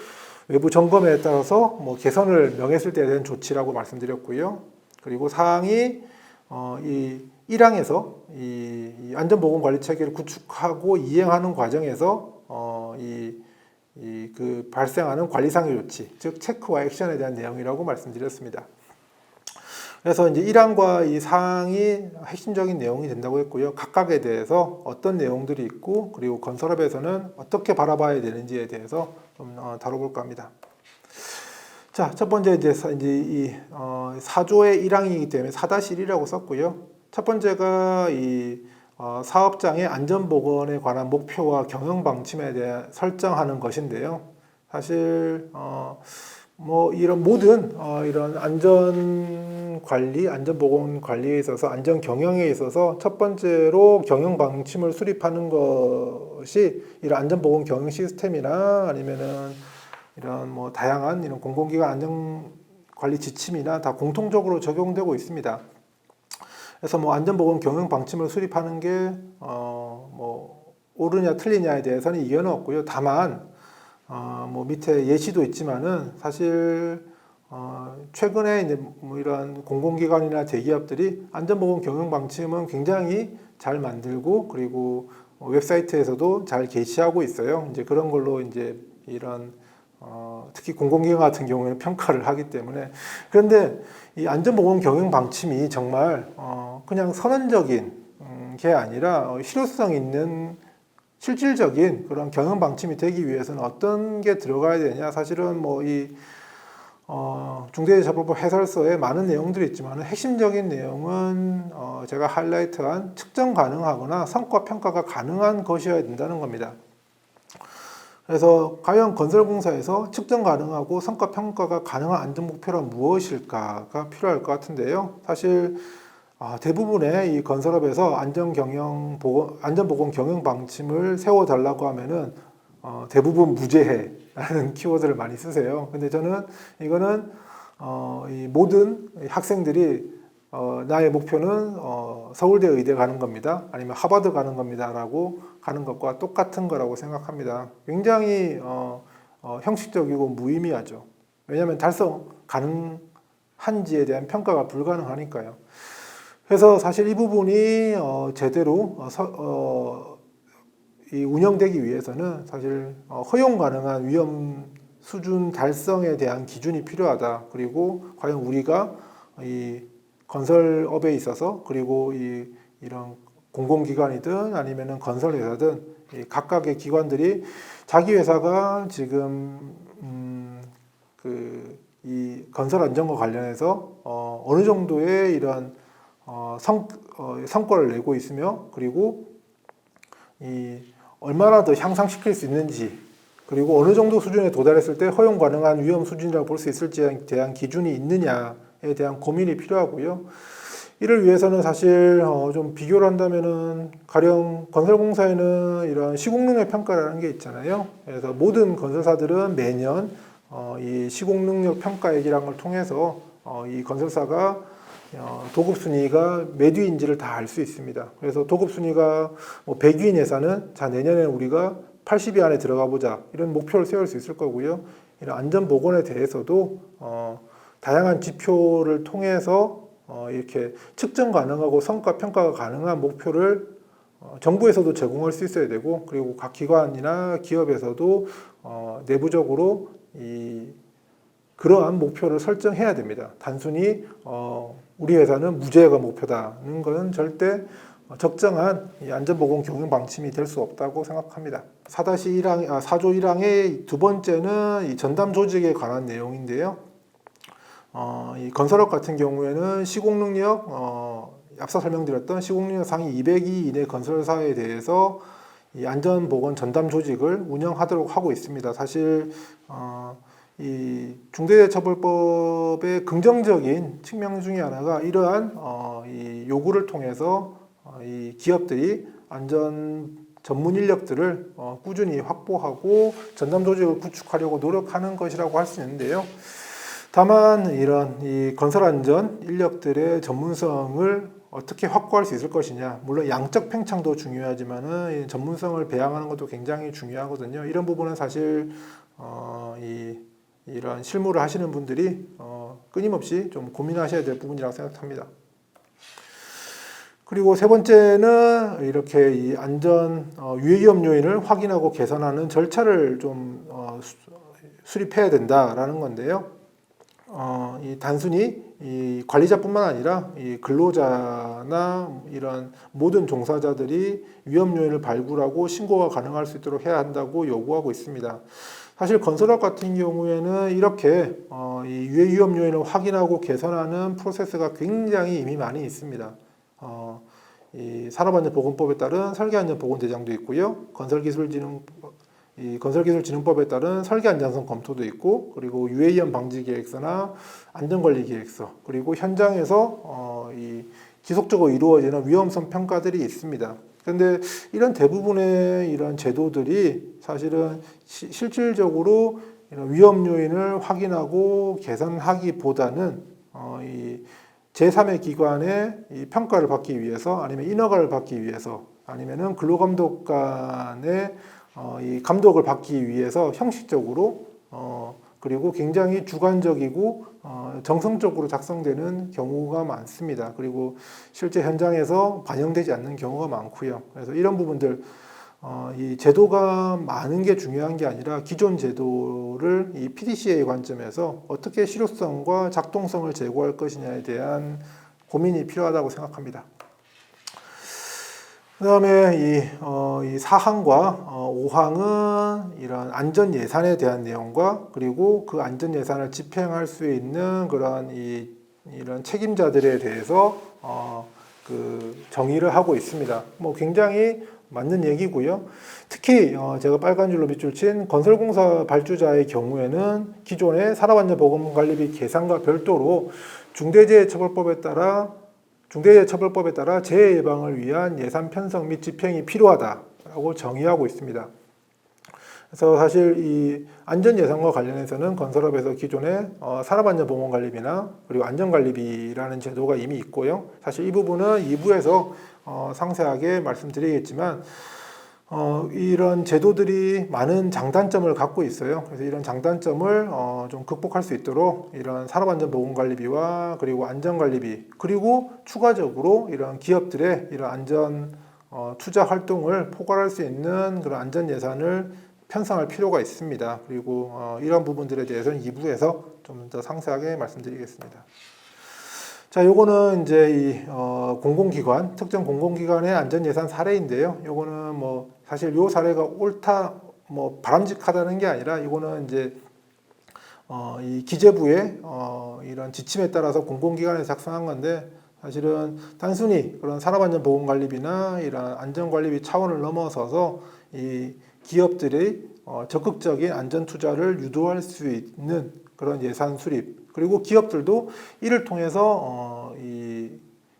외부 점검에 따라서 뭐 개선을 명했을 때에 대한 조치라고 말씀드렸고요. 그리고 사항이 이 1항에서 이 안전보건 관리 체계를 구축하고 이행하는 과정에서 그 발생하는 관리상의 조치, 즉 체크와 액션에 대한 내용이라고 말씀드렸습니다. 그래서 이제 1항과 이 사항이 핵심적인 내용이 된다고 했고요. 각각에 대해서 어떤 내용들이 있고, 그리고 건설업에서는 어떻게 바라봐야 되는지에 대해서 좀 다뤄볼까 합니다. 자, 첫 번째 이제 이 4조의 1항이기 때문에 4-1이라고 썼고요. 첫 번째가 이 사업장의 안전보건에 관한 목표와 경영 방침에 대해 설정하는 것인데요. 사실 뭐 이런 모든 이런 안전 관리, 안전보건 관리에 있어서 안전 경영에 있어서 첫 번째로 경영 방침을 수립하는 것이 이런 안전보건 경영 시스템이나 아니면은 이런 뭐 다양한 이런 공공기관 안전 관리 지침이나 다 공통적으로 적용되고 있습니다. 그래서 뭐 안전보건 경영 방침을 수립하는 게 뭐 옳으냐 틀리냐에 대해서는 이견은 없고요. 다만 뭐 밑에 예시도 있지만은 사실 최근에 이제 뭐 이런 공공기관이나 대기업들이 안전보건 경영 방침은 굉장히 잘 만들고, 그리고 웹사이트에서도 잘 게시하고 있어요. 이제 그런 걸로 이제 이런 특히 공공기관 같은 경우에는 평가를 하기 때문에. 그런데 이 안전보건 경영 방침이 정말 그냥 선언적인 게 아니라 실효성 있는 실질적인 그런 경영 방침이 되기 위해서는 어떤 게 들어가야 되냐. 사실은 뭐 이 중대재해처벌법 해설서에 많은 내용들이 있지만 핵심적인 내용은 제가 하이라이트한 측정 가능하거나 성과 평가가 가능한 것이어야 된다는 겁니다. 그래서 과연 건설공사에서 측정 가능하고 성과 평가가 가능한 안전 목표란 무엇일까가 필요할 것 같은데요. 사실 대부분의 이 건설업에서 안전보건 경영 방침을 세워달라고 하면은 대부분 무제해라는 키워드를 많이 쓰세요. 근데 저는 이거는 이 모든 학생들이 나의 목표는 서울대 의대 가는 겁니다. 아니면 하버드 가는 겁니다라고 가는 것과 똑같은 거라고 생각합니다. 굉장히 형식적이고 무의미하죠. 왜냐하면 달성 가능한지에 대한 평가가 불가능하니까요. 그래서 사실 이 부분이 제대로 이 운영되기 위해서는 사실 허용 가능한 위험 수준 달성에 대한 기준이 필요하다. 그리고 과연 우리가 이 건설업에 있어서 그리고 이런 공공기관이든 아니면은 건설회사든 이 각각의 기관들이 자기 회사가 지금 이 건설 안전과 관련해서 어느 정도의 이런 성과를 내고 있으며 그리고 얼마나 더 향상시킬 수 있는지 그리고 어느 정도 수준에 도달했을 때 허용 가능한 위험 수준이라고 볼 수 있을지에 대한 기준이 있느냐에 대한 고민이 필요하고요. 이를 위해서는 사실 좀 비교를 한다면은 가령 건설공사에는 이런 시공능력 평가라는 게 있잖아요. 그래서 모든 건설사들은 매년 이 시공능력 평가액이라는 걸 통해서 이 건설사가 도급 순위가 몇 위인지를 다 알 수 있습니다. 그래서 도급 순위가 뭐 100위인 회사는 자 내년에 우리가 80위 안에 들어가 보자 이런 목표를 세울 수 있을 거고요. 이런 안전 보건에 대해서도 다양한 지표를 통해서 이렇게 측정 가능하고 성과 평가가 가능한 목표를 정부에서도 제공할 수 있어야 되고 그리고 각 기관이나 기업에서도 내부적으로 그러한 목표를 설정해야 됩니다. 단순히 우리 회사는 무제해가 목표다는 것은 절대 적정한 안전보건 경영 방침이 될 수 없다고 생각합니다. 4조 1항의 두 번째는 이 전담 조직에 관한 내용인데요. 이 건설업 같은 경우에는 시공능력, 앞서 설명드렸던 시공능력 상위 200위 이내 건설사에 대해서 이 안전보건 전담 조직을 운영하도록 하고 있습니다. 사실 이 중대재해처벌법의 긍정적인 측면 중에 하나가 이러한 이 요구를 통해서 이 기업들이 안전 전문 인력들을 꾸준히 확보하고 전담 조직을 구축하려고 노력하는 것이라고 할 수 있는데요. 다만 이런 이 건설 안전 인력들의 전문성을 어떻게 확보할 수 있을 것이냐. 물론 양적 팽창도 중요하지만은 전문성을 배양하는 것도 굉장히 중요하거든요. 이런 부분은 사실 이런 실무를 하시는 분들이 끊임없이 좀 고민하셔야 될 부분이라고 생각합니다. 그리고 세 번째는 이렇게 이 안전 유해위험 요인을 확인하고 개선하는 절차를 좀 수립해야 된다라는 건데요. 이 단순히 이 관리자뿐만 아니라 이 근로자나 이런 모든 종사자들이 위험 요인을 발굴하고 신고가 가능할 수 있도록 해야 한다고 요구하고 있습니다. 사실 건설업 같은 경우에는 이렇게 이 유해 위험 요인을 확인하고 개선하는 프로세스가 굉장히 이미 많이 있습니다. 이 산업안전보건법에 따른 설계안전보건대장도 있고요. 건설기술진흥법에 따른 설계안전성 검토도 있고, 그리고 유해위험 방지계획서나 안전관리계획서, 그리고 현장에서 이 지속적으로 이루어지는 위험성 평가들이 있습니다. 그런데 이런 대부분의 이런 제도들이 사실은 실질적으로 이런 위험 요인을 확인하고 개선하기보다는 이 제3의 기관의 이 평가를 받기 위해서 아니면 인허가를 받기 위해서 아니면은 근로감독관의 이 감독을 받기 위해서 형식적으로 그리고 굉장히 주관적이고 정성적으로 작성되는 경우가 많습니다. 그리고 실제 현장에서 반영되지 않는 경우가 많고요. 그래서 이런 부분들 이 제도가 많은 게 중요한 게 아니라 기존 제도를 이 PDCA의 관점에서 어떻게 실효성과 작동성을 제고할 것이냐에 대한 고민이 필요하다고 생각합니다. 그다음에 이 4항과 5항은 이런 안전 예산에 대한 내용과 그리고 그 안전 예산을 집행할 수 있는 그런 이런 책임자들에 대해서 그 정의를 하고 있습니다. 뭐 굉장히 맞는 얘기고요. 특히 제가 빨간 줄로 밑줄 친 건설공사 발주자의 경우에는 기존의 산업안전보건관리비 계산과 별도로 중대재해처벌법에 따라 재해 예방을 위한 예산 편성 및 집행이 필요하다라고 정의하고 있습니다. 그래서 사실 이 안전 예산과 관련해서는 건설업에서 기존의 산업안전보건관리비나 그리고 안전관리비라는 제도가 이미 있고요. 사실 이 부분은 2부에서 상세하게 말씀드리겠지만 이런 제도들이 많은 장단점을 갖고 있어요. 그래서 이런 장단점을 좀 극복할 수 있도록 이런 산업안전보건관리비와 그리고 안전관리비 그리고 추가적으로 이런 기업들의 이런 안전 투자 활동을 포괄할 수 있는 그런 안전 예산을 편성할 필요가 있습니다. 그리고 이런 부분들에 대해서는 2부에서 좀 더 상세하게 말씀드리겠습니다. 자, 요거는 이제 이 공공기관, 특정 공공기관의 안전예산 사례인데요. 요거는 뭐 사실 요 사례가 옳다, 뭐 바람직하다는 게 아니라 이거는 이제 이 기재부의 이런 지침에 따라서 공공기관에서 작성한 건데 사실은 단순히 그런 산업안전보건관리비나 이런 안전관리비 차원을 넘어서서 이 기업들의 적극적인 안전 투자를 유도할 수 있는 그런 예산 수립 그리고 기업들도 이를 통해서 이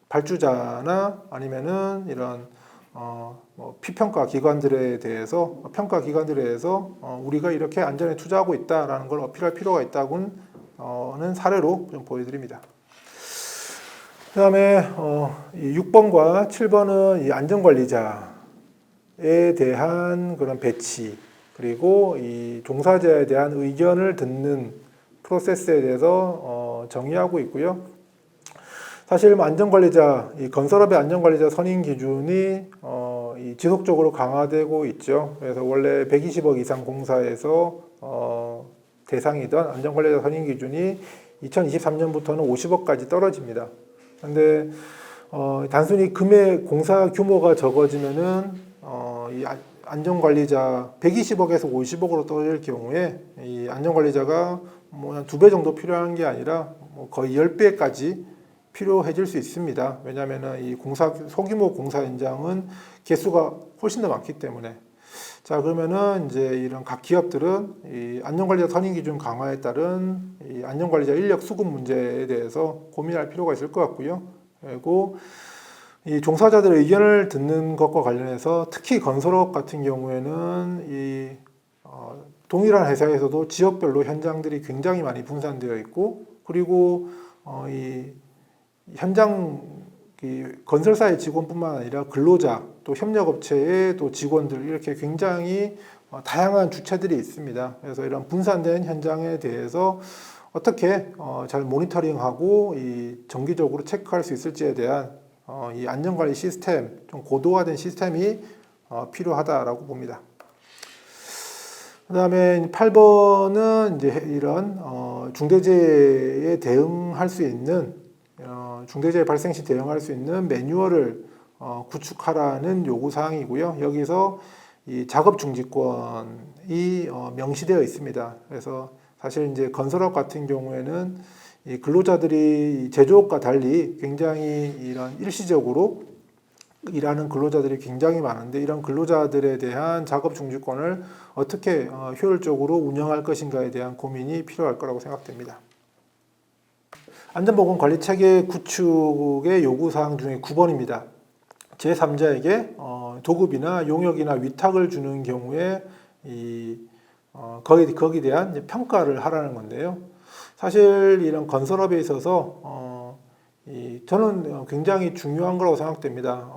발주자나 아니면은 이런 뭐 피평가 기관들에 대해서 우리가 이렇게 안전에 투자하고 있다라는 걸 어필할 필요가 있다고는 사례로 좀 보여드립니다. 그다음에 이 6번과 7번은 이 안전관리자에 대한 그런 배치 그리고 이 종사자에 대한 의견을 듣는 프로세스에 대해서 정의하고 있고요. 사실 안전관리자, 이 건설업의 안전관리자 선임 기준이 이 지속적으로 강화되고 있죠. 그래서 원래 120억 이상 공사에서 대상이던 안전관리자 선임 기준이 2023년부터는 50억까지 떨어집니다. 그런데 단순히 공사 규모가 적어지면은 이 안전관리자 120억에서 50억으로 떨어질 경우에 이 안전관리자가 뭐 한 2배 정도 필요한 게 아니라 뭐 거의 10배까지 필요해질 수 있습니다. 왜냐하면 이 소규모 공사 현장은 개수가 훨씬 더 많기 때문에. 자, 그러면은 이제 이런 각 기업들은 이 안전관리자 선임 기준 강화에 따른 이 안전관리자 인력 수급 문제에 대해서 고민할 필요가 있을 것 같고요. 그리고 이 종사자들의 의견을 듣는 것과 관련해서 특히 건설업 같은 경우에는 이 동일한 회사에서도 지역별로 현장들이 굉장히 많이 분산되어 있고 그리고 이 현장 건설사의 직원뿐만 아니라 근로자 또 협력업체의 또 직원들 이렇게 굉장히 다양한 주체들이 있습니다. 그래서 이런 분산된 현장에 대해서 어떻게 잘 모니터링하고 이 정기적으로 체크할 수 있을지에 대한 이 안전관리 시스템 좀 고도화된 시스템이 필요하다라고 봅니다. 그다음에 8번은 이제 이런 중대재해에 대응할 수 있는 중대재해 발생 시 대응할 수 있는 매뉴얼을 구축하라는 요구 사항이고요. 여기서 이 작업 중지권이 명시되어 있습니다. 그래서 사실 이제 건설업 같은 경우에는 이 근로자들이 제조업과 달리 굉장히 이런 일시적으로 일하는 근로자들이 굉장히 많은데 이런 근로자들에 대한 작업 중지권을 어떻게 효율적으로 운영할 것인가에 대한 고민이 필요할 거라고 생각됩니다. 안전보건 관리체계 구축의 요구사항 중에 9번입니다. 제3자에게 도급이나 용역이나 위탁을 주는 경우에 거기에 대한 평가를 하라는 건데요. 사실 이런 건설업에 있어서 저는 굉장히 중요한 거라고 생각됩니다.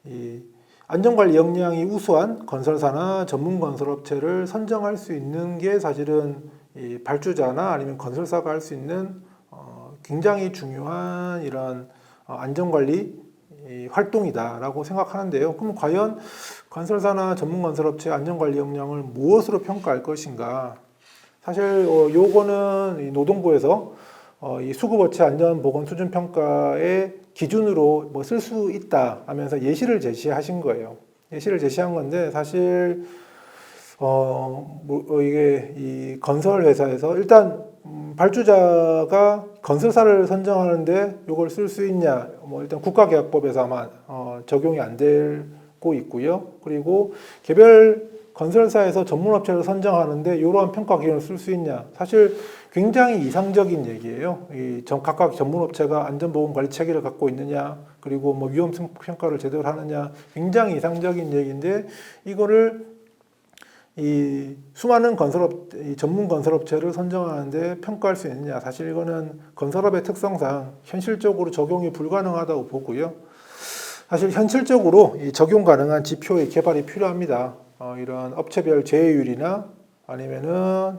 이 안전관리 역량이 우수한 건설사나 전문 건설업체를 선정할 수 있는 게 사실은 이 발주자나 아니면 건설사가 할 수 있는 굉장히 중요한 이런 안전관리 활동이다라고 생각하는데요. 그럼 과연 건설사나 전문 건설업체 안전관리 역량을 무엇으로 평가할 것인가? 사실 요거는 노동부에서 이 수급업체 안전보건 수준평가의 기준으로 뭐 쓸 수 있다 하면서 예시를 제시하신 거예요. 예시를 제시한 건데 사실 이게 이 건설 회사에서 일단 발주자가 건설사를 선정하는데 이걸 쓸 수 있냐, 뭐 일단 국가계약법에서 아마 적용이 안 되고 있고요. 그리고 개별 건설사에서 전문업체를 선정하는데 이러한 평가 기준을 쓸 수 있냐, 사실 굉장히 이상적인 얘기예요. 각각 전문업체가 안전보건관리 체계를 갖고 있느냐, 그리고 뭐 위험성 평가를 제대로 하느냐, 굉장히 이상적인 얘기인데 이거를 이 수많은 전문 건설업체를 선정하는데 평가할 수 있느냐, 사실 이거는 건설업의 특성상 현실적으로 적용이 불가능하다고 보고요. 사실 현실적으로 이 적용 가능한 지표의 개발이 필요합니다. 이런 업체별 제휴율이나 아니면은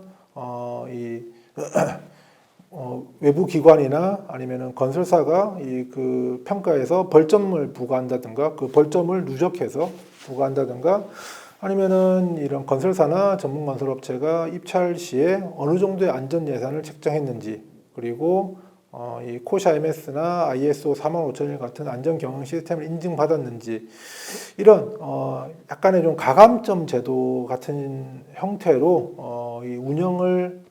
외부 기관이나 아니면은 건설사가 그 평가에서 벌점을 부과한다든가, 그 벌점을 누적해서 부과한다든가, 아니면은 이런 건설사나 전문 건설업체가 입찰 시에 어느 정도의 안전 예산을 책정했는지, 그리고 이 코샤 MS나 ISO 45001 같은 안전 경영 시스템을 인증받았는지, 이런 약간의 좀 가감점 제도 같은 형태로 이 운영을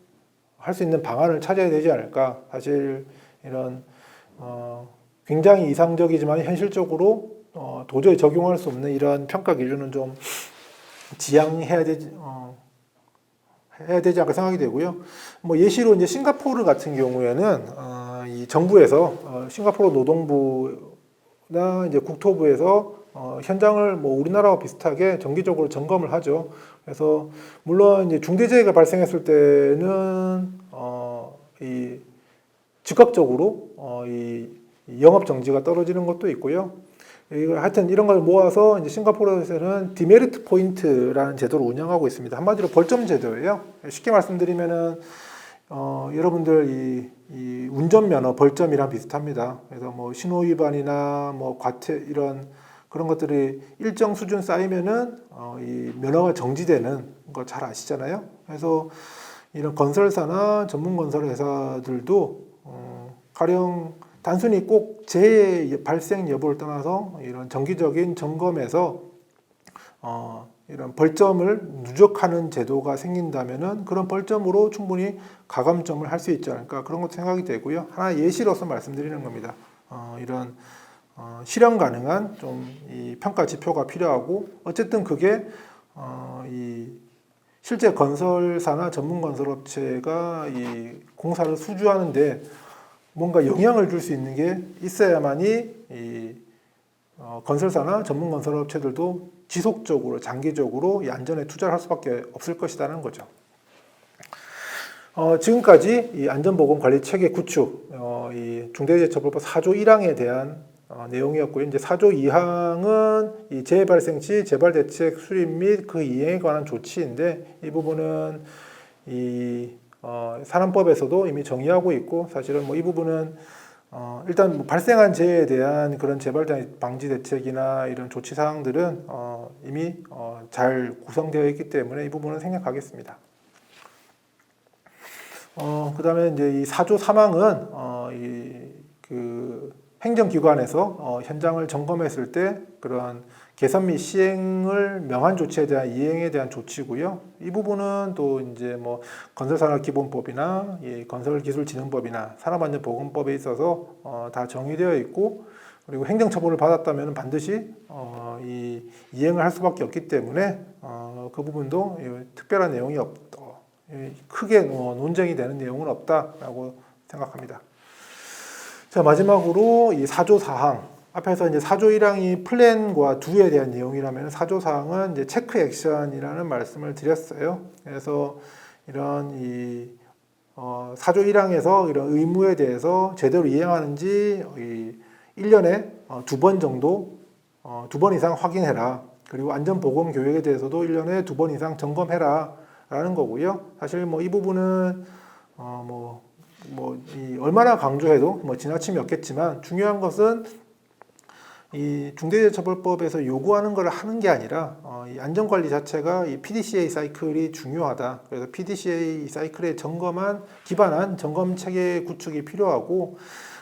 할 수 있는 방안을 찾아야 되지 않을까. 사실 이런 굉장히 이상적이지만 현실적으로 도저히 적용할 수 없는 이런 평가 기준은 좀 지양해야 되지 해야 되지 않을까 생각이 되고요. 뭐 예시로 이제 싱가포르 같은 경우에는 이 정부에서 싱가포르 노동부나 이제 국토부에서 현장을 뭐 우리나라와 비슷하게 정기적으로 점검을 하죠. 그래서 물론 이제 중대재해가 발생했을 때는 이 즉각적으로 이 영업 정지가 떨어지는 것도 있고요. 하여튼 이런 걸 모아서 이제 싱가포르에서는 디메리트 포인트라는 제도를 운영하고 있습니다. 한마디로 벌점 제도예요. 쉽게 말씀드리면은 여러분들 이 운전면허 벌점이랑 비슷합니다. 그래서 뭐 신호 위반이나 뭐 과태 이런 그런 것들이 일정 수준 쌓이면은 이 면허가 정지되는 거 잘 아시잖아요. 그래서 이런 건설사나 전문 건설 회사들도 가령 단순히 꼭 재해 발생 여부를 떠나서 이런 정기적인 점검에서 이런 벌점을 누적하는 제도가 생긴다면은 그런 벌점으로 충분히 가감점을 할 수 있지 않을까, 그런 것도 생각이 되고요. 하나 예시로서 말씀드리는 겁니다. 이런 실현 가능한 좀 이 평가 지표가 필요하고, 어쨌든 그게 이 실제 건설사나 전문 건설업체가 이 공사를 수주하는데 뭔가 영향을 줄 수 있는 게 있어야만이 이 건설사나 전문 건설업체들도 지속적으로 장기적으로 이 안전에 투자를 할 수밖에 없을 것이라는 거죠. 지금까지 이 안전보건관리체계 구축, 이 중대재해처벌법 4조 1항에 대한 내용이었고요. 이제 4조 2항은 이 재해 발생 시 재발 대책 수립 및 그 이행에 관한 조치인데, 이 부분은 이 산안법에서도 이미 정의하고 있고, 사실은 뭐 이 부분은 일단 뭐 발생한 재해에 대한 그런 재발 방지 대책이나 이런 조치 사항들은 이미 잘 구성되어 있기 때문에 이 부분은 생략하겠습니다. 그다음에 이제 이 4조 3항은 그 행정기관에서 현장을 점검했을 때 그런 개선 및 시행을 명한 조치에 대한 이행에 대한 조치고요. 이 부분은 또 이제 뭐 건설산업기본법이나 건설기술진흥법이나 산업안전보건법에 있어서 다 정의되어 있고, 그리고 행정처벌을 받았다면 반드시 이행을 할 수밖에 없기 때문에 그 부분도 특별한 내용이 크게 논쟁이 되는 내용은 없다라고 생각합니다. 자, 마지막으로 이 4조 4항. 앞에서 이제 4조 1항이 플랜과 두에 대한 내용이라면 4조 4항은 이제 체크 액션이라는 말씀을 드렸어요. 그래서 이런 4조 1항에서 이런 의무에 대해서 제대로 이행하는지 1년에 2번 정도, 2번 이상 확인해라. 그리고 안전보건 교육에 대해서도 1년에 2번 이상 점검해라. 라는 거고요. 사실 뭐 이 부분은 얼마나 강조해도 뭐 지나침이 없겠지만, 중요한 것은 이 중대재해처벌법에서 요구하는 걸 하는 게 아니라 이 안전관리 자체가 이 PDCA 사이클이 중요하다. 그래서 PDCA 사이클에 기반한 점검 체계 구축이 필요하고,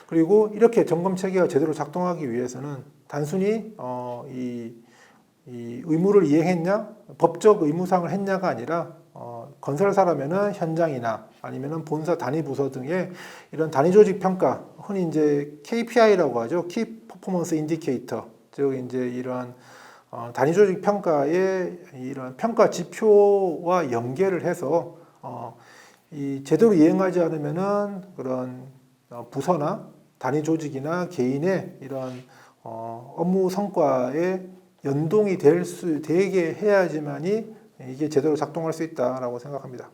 그리고 이렇게 점검 체계가 제대로 작동하기 위해서는 단순히 이 의무를 이행했냐, 법적 의무사항을 했냐가 아니라 건설사라면은 현장이나 아니면은 본사 단위 부서 등의 이런 단위 조직 평가, 흔히 이제 KPI라고 하죠. Key Performance Indicator. 즉 이제 이런 단위 조직 평가의 이런 평가 지표와 연계를 해서 이 제대로 이행하지 않으면은 그런 부서나 단위 조직이나 개인의 이런 업무 성과에 연동이 되게 해야지만이 이게 제대로 작동할 수 있다라고 생각합니다.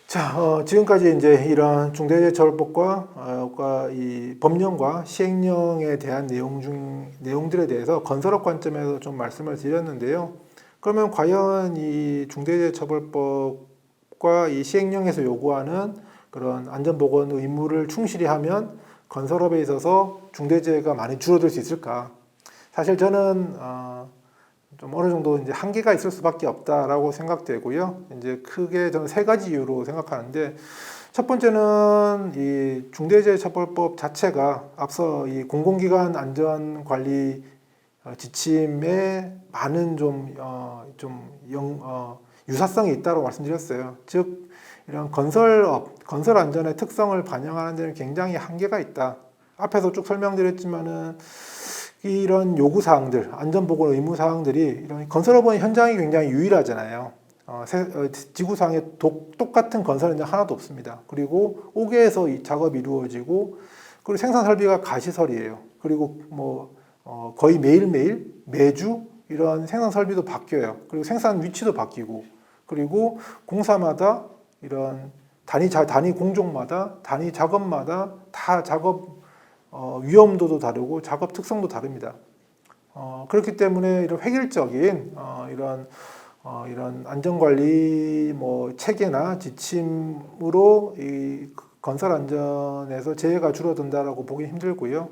자, 지금까지 이제 이런 중대재해처벌법과 이 법령과 시행령에 대한 내용들에 대해서 건설업 관점에서 좀 말씀을 드렸는데요. 그러면 과연 이 중대재해처벌법과 이 시행령에서 요구하는 그런 안전보건 의무를 충실히 하면 건설업에 있어서 중대재해가 많이 줄어들 수 있을까? 사실 저는 좀 어느 정도 이제 한계가 있을 수밖에 없다라고 생각되고요. 이제 크게 저는 세 가지 이유로 생각하는데, 첫 번째는 이 중대재해처벌법 자체가 앞서 이 공공기관 안전관리 지침에 많은 유사성이 있다고 말씀드렸어요. 즉 이런 건설 안전의 특성을 반영하는 데는 굉장히 한계가 있다. 앞에서 쭉 설명드렸지만은 이런 요구사항들, 안전보건 의무사항들이 이런 건설업은 현장이 굉장히 유일하잖아요. 지구상에 똑같은 건설 현장 하나도 없습니다. 그리고 5개에서 이 작업이 이루어지고, 그리고 생산 설비가 가시설이에요. 그리고 거의 매일매일, 매주 이런 생산 설비도 바뀌어요. 그리고 생산 위치도 바뀌고, 그리고 공사마다 이런 단위 공종마다, 단위 작업마다 다 작업 위험도도 다르고 작업 특성도 다릅니다. 그렇기 때문에 이런 획일적인 이런 안전관리 체계나 지침으로 이 건설 안전에서 재해가 줄어든다라고 보기 힘들고요.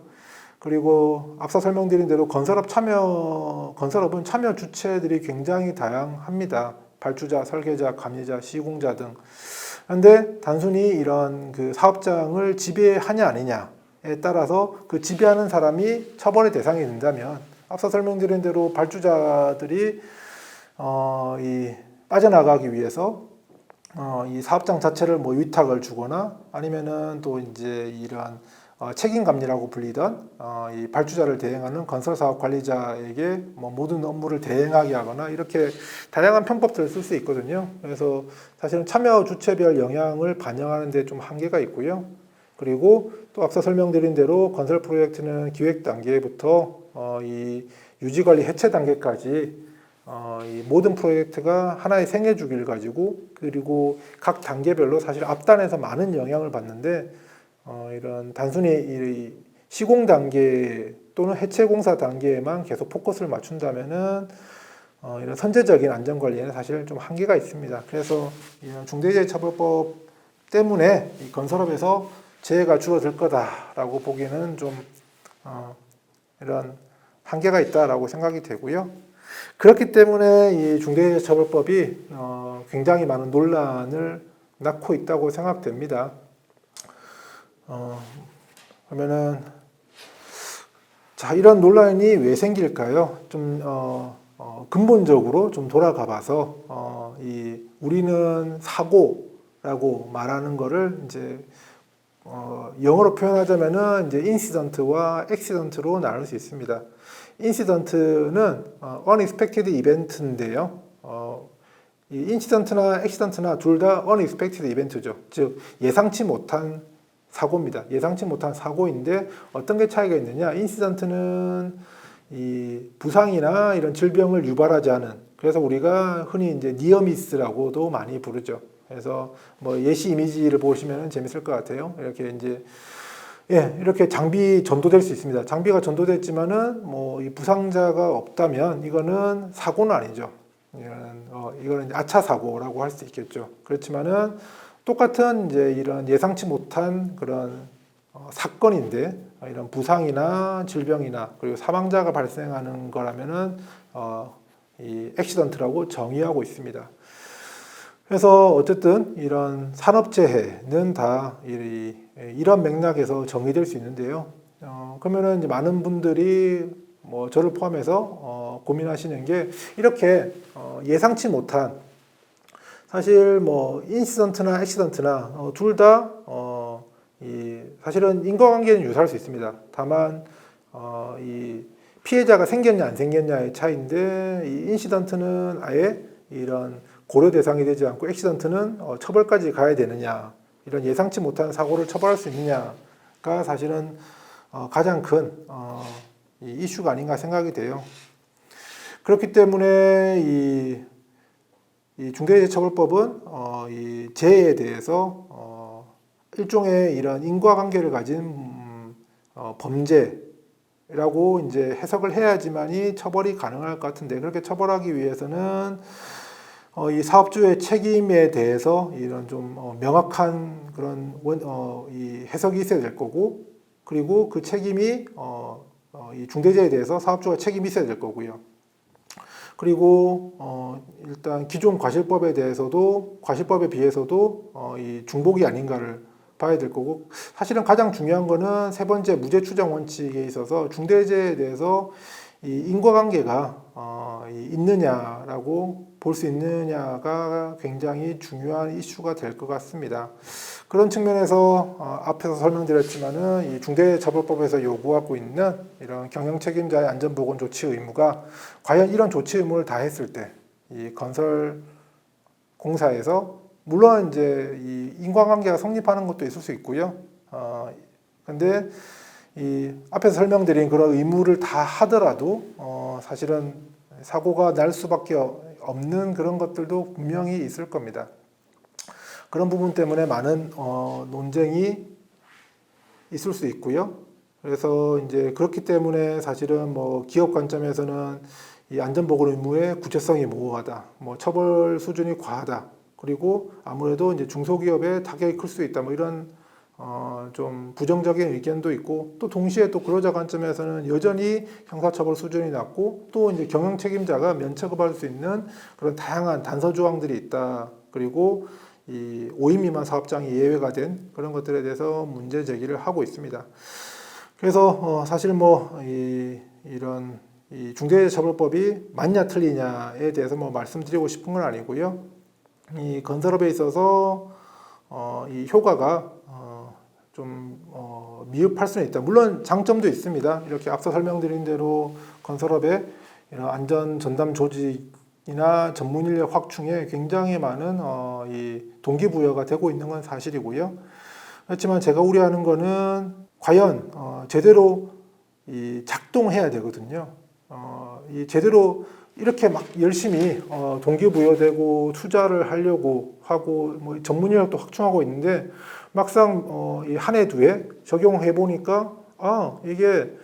그리고 앞서 설명드린 대로 건설업은 참여 주체들이 굉장히 다양합니다. 발주자, 설계자, 감리자, 시공자 등. 그런데 단순히 이런 그 사업장을 지배하냐 아니냐에 따라서 그 지배하는 사람이 처벌의 대상이 된다면, 앞서 설명드린 대로 발주자들이 이 빠져나가기 위해서 이 사업장 자체를 위탁을 주거나, 아니면은 또 이제 이런 책임감리라고 불리던 이 발주자를 대행하는 건설사업 관리자에게 모든 업무를 대행하게 하거나, 이렇게 다양한 편법들을 쓸 수 있거든요. 그래서 사실은 참여 주체별 영향을 반영하는 데 좀 한계가 있고요. 그리고 또 앞서 설명드린 대로 건설 프로젝트는 기획 단계부터 이 유지관리 해체 단계까지 이 모든 프로젝트가 하나의 생애주기를 가지고, 그리고 각 단계별로 사실 앞단에서 많은 영향을 받는데, 이런 단순히 이 시공 단계 또는 해체 공사 단계에만 계속 포커스를 맞춘다면은 이런 선제적인 안전관리에는 사실 좀 한계가 있습니다. 그래서 이런 중대재해처벌법 때문에 이 건설업에서 재해가 줄어들 거다라고 보기는 좀 이런 한계가 있다라고 생각이 되고요. 그렇기 때문에 이 중대재해처벌법이 굉장히 많은 논란을 낳고 있다고 생각됩니다. 그러면은 자, 이런 논란이 왜 생길까요? 좀 근본적으로 좀 돌아가 봐서 우리는 사고라고 말하는 거를 이제 영어로 표현하자면은 이제 인시던트와 액시던트로 나눌 수 있습니다. 인시던트는 unexpected event인데요. 이 인시던트나 액시던트나 둘 다 unexpected event죠. 즉 예상치 못한 사고입니다. 예상치 못한 사고인데 어떤 게 차이가 있느냐? 인시던트는 이 부상이나 이런 질병을 유발하지 않은, 그래서 우리가 흔히 이제 니어미스라고도 많이 부르죠. 그래서 예시 이미지를 보시면 재밌을 것 같아요. 이렇게 이제 이렇게 장비 전도될 수 있습니다. 장비가 전도됐지만은 이 부상자가 없다면 이거는 사고는 아니죠. 이거는 아차 사고라고 할 수 있겠죠. 그렇지만은 똑같은 이제 이런 예상치 못한 그런 사건인데 이런 부상이나 질병이나 그리고 사망자가 발생하는 거라면은 이 액시던트라고 정의하고 있습니다. 그래서 어쨌든 이런 산업재해는 다 이런 맥락에서 정의될 수 있는데요. 그러면은 이제 많은 분들이 뭐 저를 포함해서 고민하시는 게 이렇게 예상치 못한 사실 뭐 인시던트나 액시던트나 둘 다 사실은 인과관계는 유사할 수 있습니다. 다만 이 피해자가 생겼냐 안 생겼냐의 차이인데 이 인시던트는 아예 이런 고려 대상이 되지 않고 액시던트는 처벌까지 가야 되느냐, 이런 예상치 못한 사고를 처벌할 수 있느냐가 사실은 가장 큰 이 이슈가 아닌가 생각이 돼요. 그렇기 때문에 이 중대재해처벌법은 이 재해에 대해서 일종의 이런 인과관계를 가진 범죄라고 이제 해석을 해야지만이 처벌이 가능할 것 같은데, 그렇게 처벌하기 위해서는 이 사업주의 책임에 대해서 이런 좀 명확한 그런 이 해석이 있어야 될 거고, 그리고 그 책임이 이 중대재해에 대해서 사업주가 책임이 있어야 될 거고요. 그리고 일단 기존 과실법에 대해서도 과실법에 비해서도 이 중복이 아닌가를 봐야 될 거고, 사실은 가장 중요한 거는 세 번째 무죄 추정 원칙에 있어서 중대재해에 대해서 이 인과관계가 있느냐라고 볼 수 있느냐가 굉장히 중요한 이슈가 될 것 같습니다. 그런 측면에서 앞에서 설명드렸지만은 이 중대재해처벌법에서 요구하고 있는 이런 경영 책임자의 안전보건 조치 의무가 과연 이런 조치 의무를 다했을 때 이 건설 공사에서 물론 이제 이 인과관계가 성립하는 것도 있을 수 있고요. 근데 이 앞에서 설명드린 그런 의무를 다 하더라도 사실은 사고가 날 수밖에 없는 그런 것들도 분명히 있을 겁니다. 그런 부분 때문에 많은 논쟁이 있을 수 있고요. 그래서 이제 그렇기 때문에 사실은 뭐 기업 관점에서는 이 안전보건 의무의 구체성이 모호하다, 뭐 처벌 수준이 과하다, 그리고 아무래도 이제 중소기업에 타격이 클 수 있다, 뭐 이런 좀 부정적인 의견도 있고, 또 동시에 또 근로자 관점에서는 여전히 형사처벌 수준이 낮고, 또 이제 경영 책임자가 면책받을 수 있는 그런 다양한 단서 조항들이 있다. 그리고 이 5인 미만 사업장이 예외가 된 그런 것들에 대해서 문제 제기를 하고 있습니다. 그래서 사실 뭐 이런 이 중대재해처벌법이 맞냐 틀리냐에 대해서 뭐 말씀드리고 싶은 건 아니고요. 이 건설업에 있어서 이 효과가 좀 미흡할 수는 있다. 물론 장점도 있습니다. 이렇게 앞서 설명드린 대로 건설업의 이런 안전 전담 조직이나 전문 인력 확충에 굉장히 많은 이 동기부여가 되고 있는 건 사실이고요. 그렇지만 제가 우려하는 거는 과연 제대로 이 작동해야 되거든요. 이 제대로 이렇게 막 열심히 동기부여되고 투자를 하려고 하고 뭐 전문 인력도 확충하고 있는데, 막상 이 한 해 두 해 적용해 보니까 이게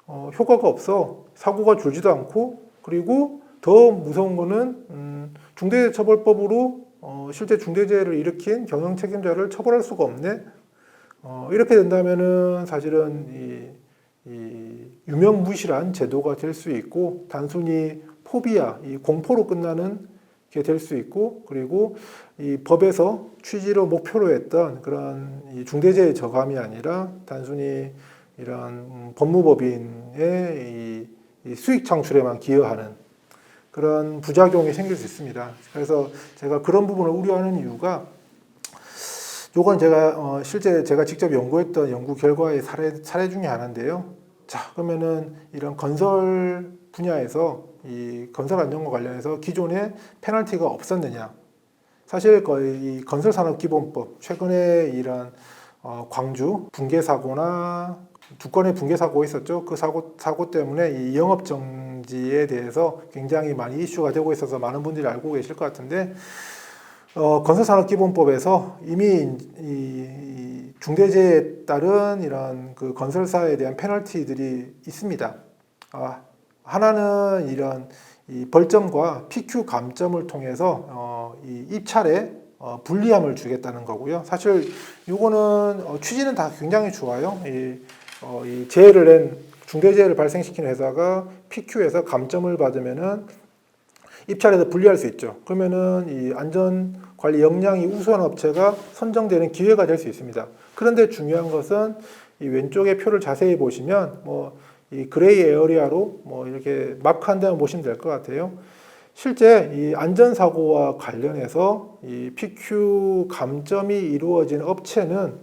효과가 없어. 사고가 줄지도 않고, 그리고 더 무서운 거는 중대재해처벌법으로 실제 중대재해를 일으킨 경영 책임자를 처벌할 수가 없네. 이렇게 된다면은 사실은 이 유명무실한 제도가 될 수 있고, 단순히 포비아, 이 공포로 끝나는 게 될 수 있고, 그리고 이 법에서 취지로 목표로 했던 그런 이 중대재해 저감이 아니라 단순히 이런 법무법인의 이 수익 창출에만 기여하는 그런 부작용이 생길 수 있습니다. 그래서 제가 그런 부분을 우려하는 이유가, 요건 제가 실제 제가 직접 연구했던 연구 결과의 사례 중에 하나인데요. 자, 그러면은 이런 건설 분야에서 이 건설 안전과 관련해서 기존에 페널티가 없었느냐? 사실 거의 이 건설산업기본법, 최근에 이런 광주 붕괴 사고나 두 건의 붕괴 사고가 있었죠. 그 사고 때문에 이 영업 정지에 대해서 굉장히 많이 이슈가 되고 있어서 많은 분들이 알고 계실 것 같은데, 건설산업기본법에서 이미 이 중대재해에 따른 이런 그 건설사에 대한 페널티들이 있습니다. 하나는 이런 이 벌점과 PQ 감점을 통해서 이 입찰에 불리함을 주겠다는 거고요. 사실 이거는 취지는 다 굉장히 좋아요. 이 재해를 낸 중대재해를 발생시키는 회사가 PQ에서 감점을 받으면은 입찰에서 불리할 수 있죠. 그러면은 이 안전관리 역량이 우수한 업체가 선정되는 기회가 될 수 있습니다. 그런데 중요한 것은 이 왼쪽의 표를 자세히 보시면 이 그레이 에어리아로 이렇게 마크한 데만 보시면 될 것 같아요. 실제 이 안전사고와 관련해서 이 PQ 감점이 이루어진 업체는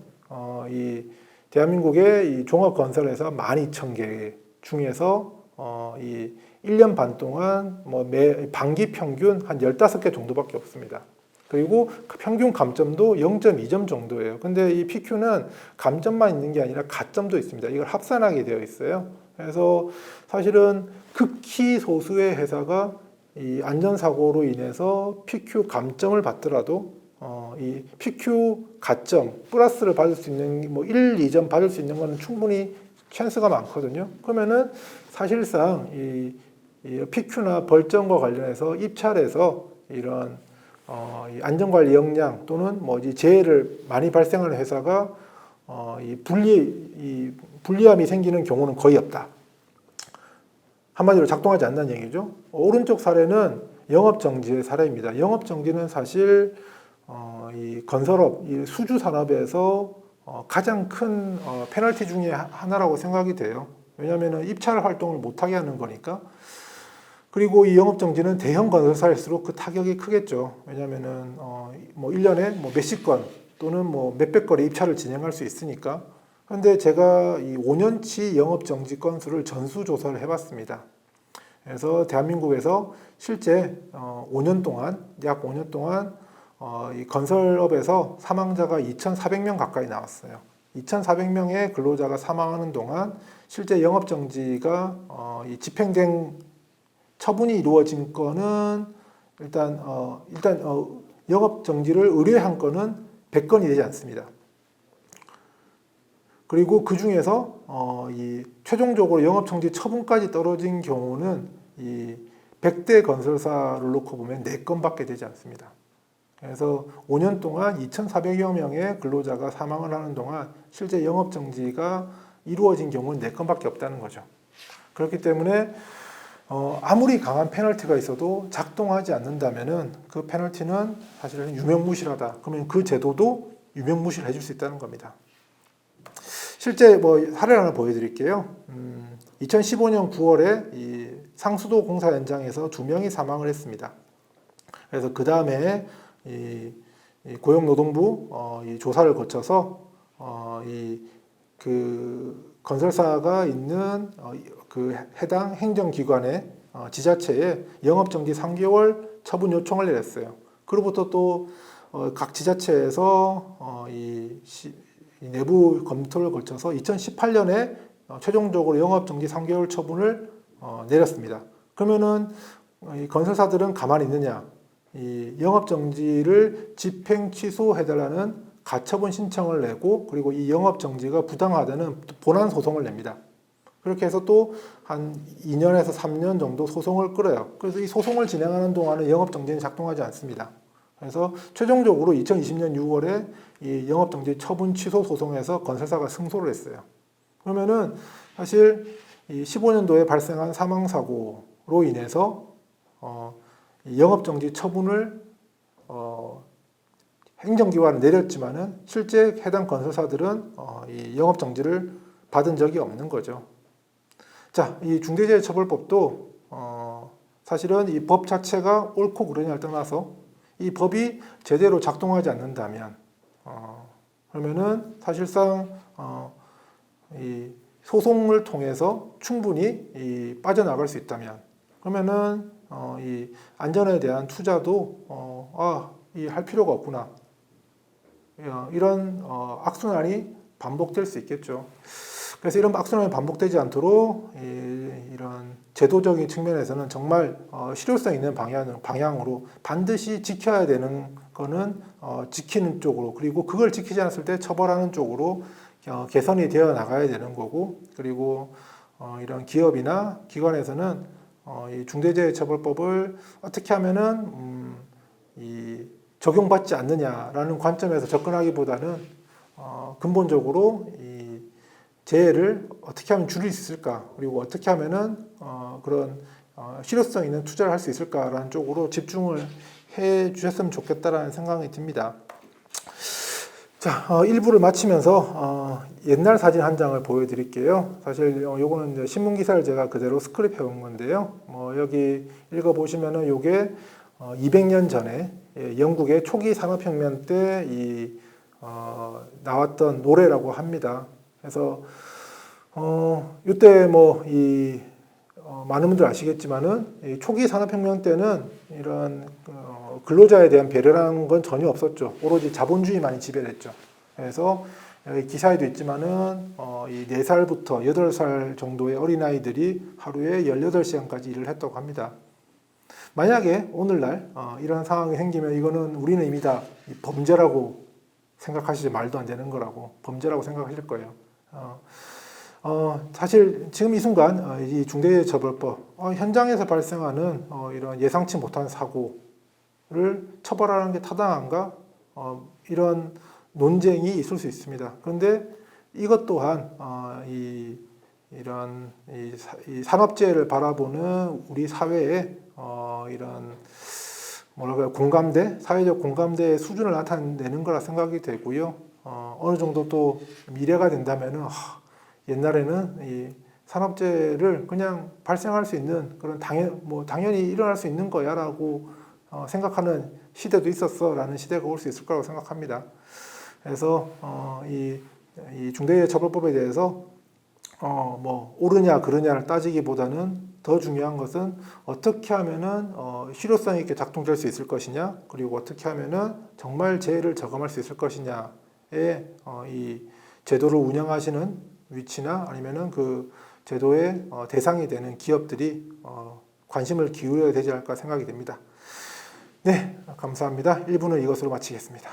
이 대한민국의 이 종합건설회사 12,000개 중에서 이 1년 반 동안 매 반기 평균 한 15개 정도밖에 없습니다. 그리고 그 평균 감점도 0.2점 정도예요. 근데 이 PQ는 감점만 있는 게 아니라 가점도 있습니다. 이걸 합산하게 되어 있어요. 그래서 사실은 극히 소수의 회사가 이 안전사고로 인해서 PQ 감점을 받더라도 이 PQ 가점 플러스를 받을 수 있는 1, 2점 받을 수 있는 것은 충분히 찬스가 많거든요. 그러면은 사실상 이 PQ나 벌점과 관련해서 입찰에서 이런 이 안전관리 역량 또는 이 재해를 많이 발생하는 회사가 이 불리함이 생기는 경우는 거의 없다. 한마디로 작동하지 않는다는 얘기죠. 오른쪽 사례는 영업정지의 사례입니다. 영업정지는 사실 이 건설업, 이 수주 산업에서 가장 큰 페널티 중에 하나라고 생각이 돼요. 왜냐하면 입찰 활동을 못하게 하는 거니까. 그리고 이 영업정지는 대형 건설사일수록 그 타격이 크겠죠. 왜냐하면 1년에 몇십 건 또는 몇백 건의 입찰을 진행할 수 있으니까. 그런데 제가 이 5년치 영업정지 건수를 전수조사를 해봤습니다. 그래서 대한민국에서 실제 5년 동안, 약 5년 동안 이 건설업에서 사망자가 2,400명 가까이 나왔어요. 2,400명의 근로자가 사망하는 동안 실제 영업정지가 집행된 처분이 이루어진 건은 일단 영업정지를 의뢰한 건은 100건이 되지 않습니다. 그리고 그 중에서 이 최종적으로 영업정지 처분까지 떨어진 경우는 이 100대 건설사를 놓고 보면 4건밖에 되지 않습니다. 그래서 5년 동안 2,400여 명의 근로자가 사망을 하는 동안 실제 영업정지가 이루어진 경우는 4건밖에 없다는 거죠. 그렇기 때문에 아무리 강한 페널티가 있어도 작동하지 않는다면은 그 페널티는 사실은 유명무실하다. 그러면 그 제도도 유명무실해 줄 수 있다는 겁니다. 실제 사례를 하나 보여드릴게요. 2015년 9월에 이 상수도 공사 현장에서 2명이 사망을 했습니다. 그래서 그 다음에 이 고용노동부 이 조사를 거쳐서 그 건설사가 있는 그 해당 행정기관의 지자체에 영업정지 3개월 처분 요청을 내렸어요. 그로부터 또 각 지자체에서 이 내부 검토를 거쳐서 2018년에 최종적으로 영업정지 3개월 처분을 내렸습니다. 그러면은 이 건설사들은 가만히 있느냐? 이 영업정지를 집행 취소해달라는 가처분 신청을 내고 그리고 이 영업정지가 부당하다는 본안 소송을 냅니다. 그렇게 해서 또 한 2년에서 3년 정도 소송을 끌어요. 그래서 이 소송을 진행하는 동안은 영업정지는 작동하지 않습니다. 그래서 최종적으로 2020년 6월에 이 영업정지 처분 취소 소송에서 건설사가 승소를 했어요. 그러면은 사실 이 15년도에 발생한 사망사고로 인해서 영업정지 처분을 행정기관은 내렸지만은 실제 해당 건설사들은 이 영업정지를 받은 적이 없는 거죠. 자, 이 중대재해처벌법도 사실은 이 법 자체가 옳고 그르냐를 떠나서 이 법이 제대로 작동하지 않는다면 그러면은 사실상 이 소송을 통해서 충분히 이 빠져나갈 수 있다면 그러면은 이 안전에 대한 투자도 할 필요가 없구나 이런 악순환이 반복될 수 있겠죠. 그래서 이런 악순환이 반복되지 않도록 이런 제도적인 측면에서는 정말 실효성 있는 방향으로 반드시 지켜야 되는 거는 지키는 쪽으로 그리고 그걸 지키지 않았을 때 처벌하는 쪽으로 개선이 되어 나가야 되는 거고 그리고 이런 기업이나 기관에서는 이 중대재해처벌법을 어떻게 하면은 이 적용받지 않느냐라는 관점에서 접근하기보다는 근본적으로 이 재해를 어떻게 하면 줄일 수 있을까, 그리고 어떻게 하면은 그런 실효성 있는 투자를 할 수 있을까라는 쪽으로 집중을 해 주셨으면 좋겠다라는 생각이 듭니다. 자, 1부를 마치면서 옛날 사진 한 장을 보여드릴게요. 사실 요거는 이제 신문 기사를 제가 그대로 스크립 해온 건데요. 여기 읽어보시면은 요게 200년 전에 영국의 초기 산업혁명 때 나왔던 노래라고 합니다. 그래서 이때 많은 분들 아시겠지만은 이 초기 산업혁명 때는 이런 근로자에 대한 배려라는 건 전혀 없었죠. 오로지 자본주의만이 지배됐죠. 그래서 여기 기사에도 있지만은 이 4살부터 8살 정도의 어린아이들이 하루에 18시간까지 일을 했다고 합니다. 만약에 오늘날 이런 상황이 생기면 이거는 우리는 이미 다 범죄라고 생각하시지, 말도 안 되는 거라고 범죄라고 생각하실 거예요. 사실 지금 이 순간 이 중대재해처벌법 현장에서 발생하는 이런 예상치 못한 사고를 처벌하는 게 타당한가, 이런 논쟁이 있을 수 있습니다. 그런데 이것 또한 이런 산업재해를 바라보는 우리 사회의 이런 공감대, 사회적 공감대의 수준을 나타내는 거라 생각이 되고요. 어느 정도 또 미래가 된다면은 옛날에는 이 산업재해를 그냥 발생할 수 있는 그런 당연히 일어날 수 있는 거야라고 생각하는 시대도 있었어라는 시대가 올 수 있을 거라고 생각합니다. 그래서 이 중대재해처벌법에 대해서 옳으냐 그르냐를 따지기보다는 더 중요한 것은 어떻게 하면은 실효성 있게 작동될 수 있을 것이냐, 그리고 어떻게 하면은 정말 재해를 저감할 수 있을 것이냐에 이 제도를 운영하시는 위치나 아니면은 그 제도의 대상이 되는 기업들이 관심을 기울여야 되지 않을까 생각이 됩니다. 네, 감사합니다. 1부는 이것으로 마치겠습니다.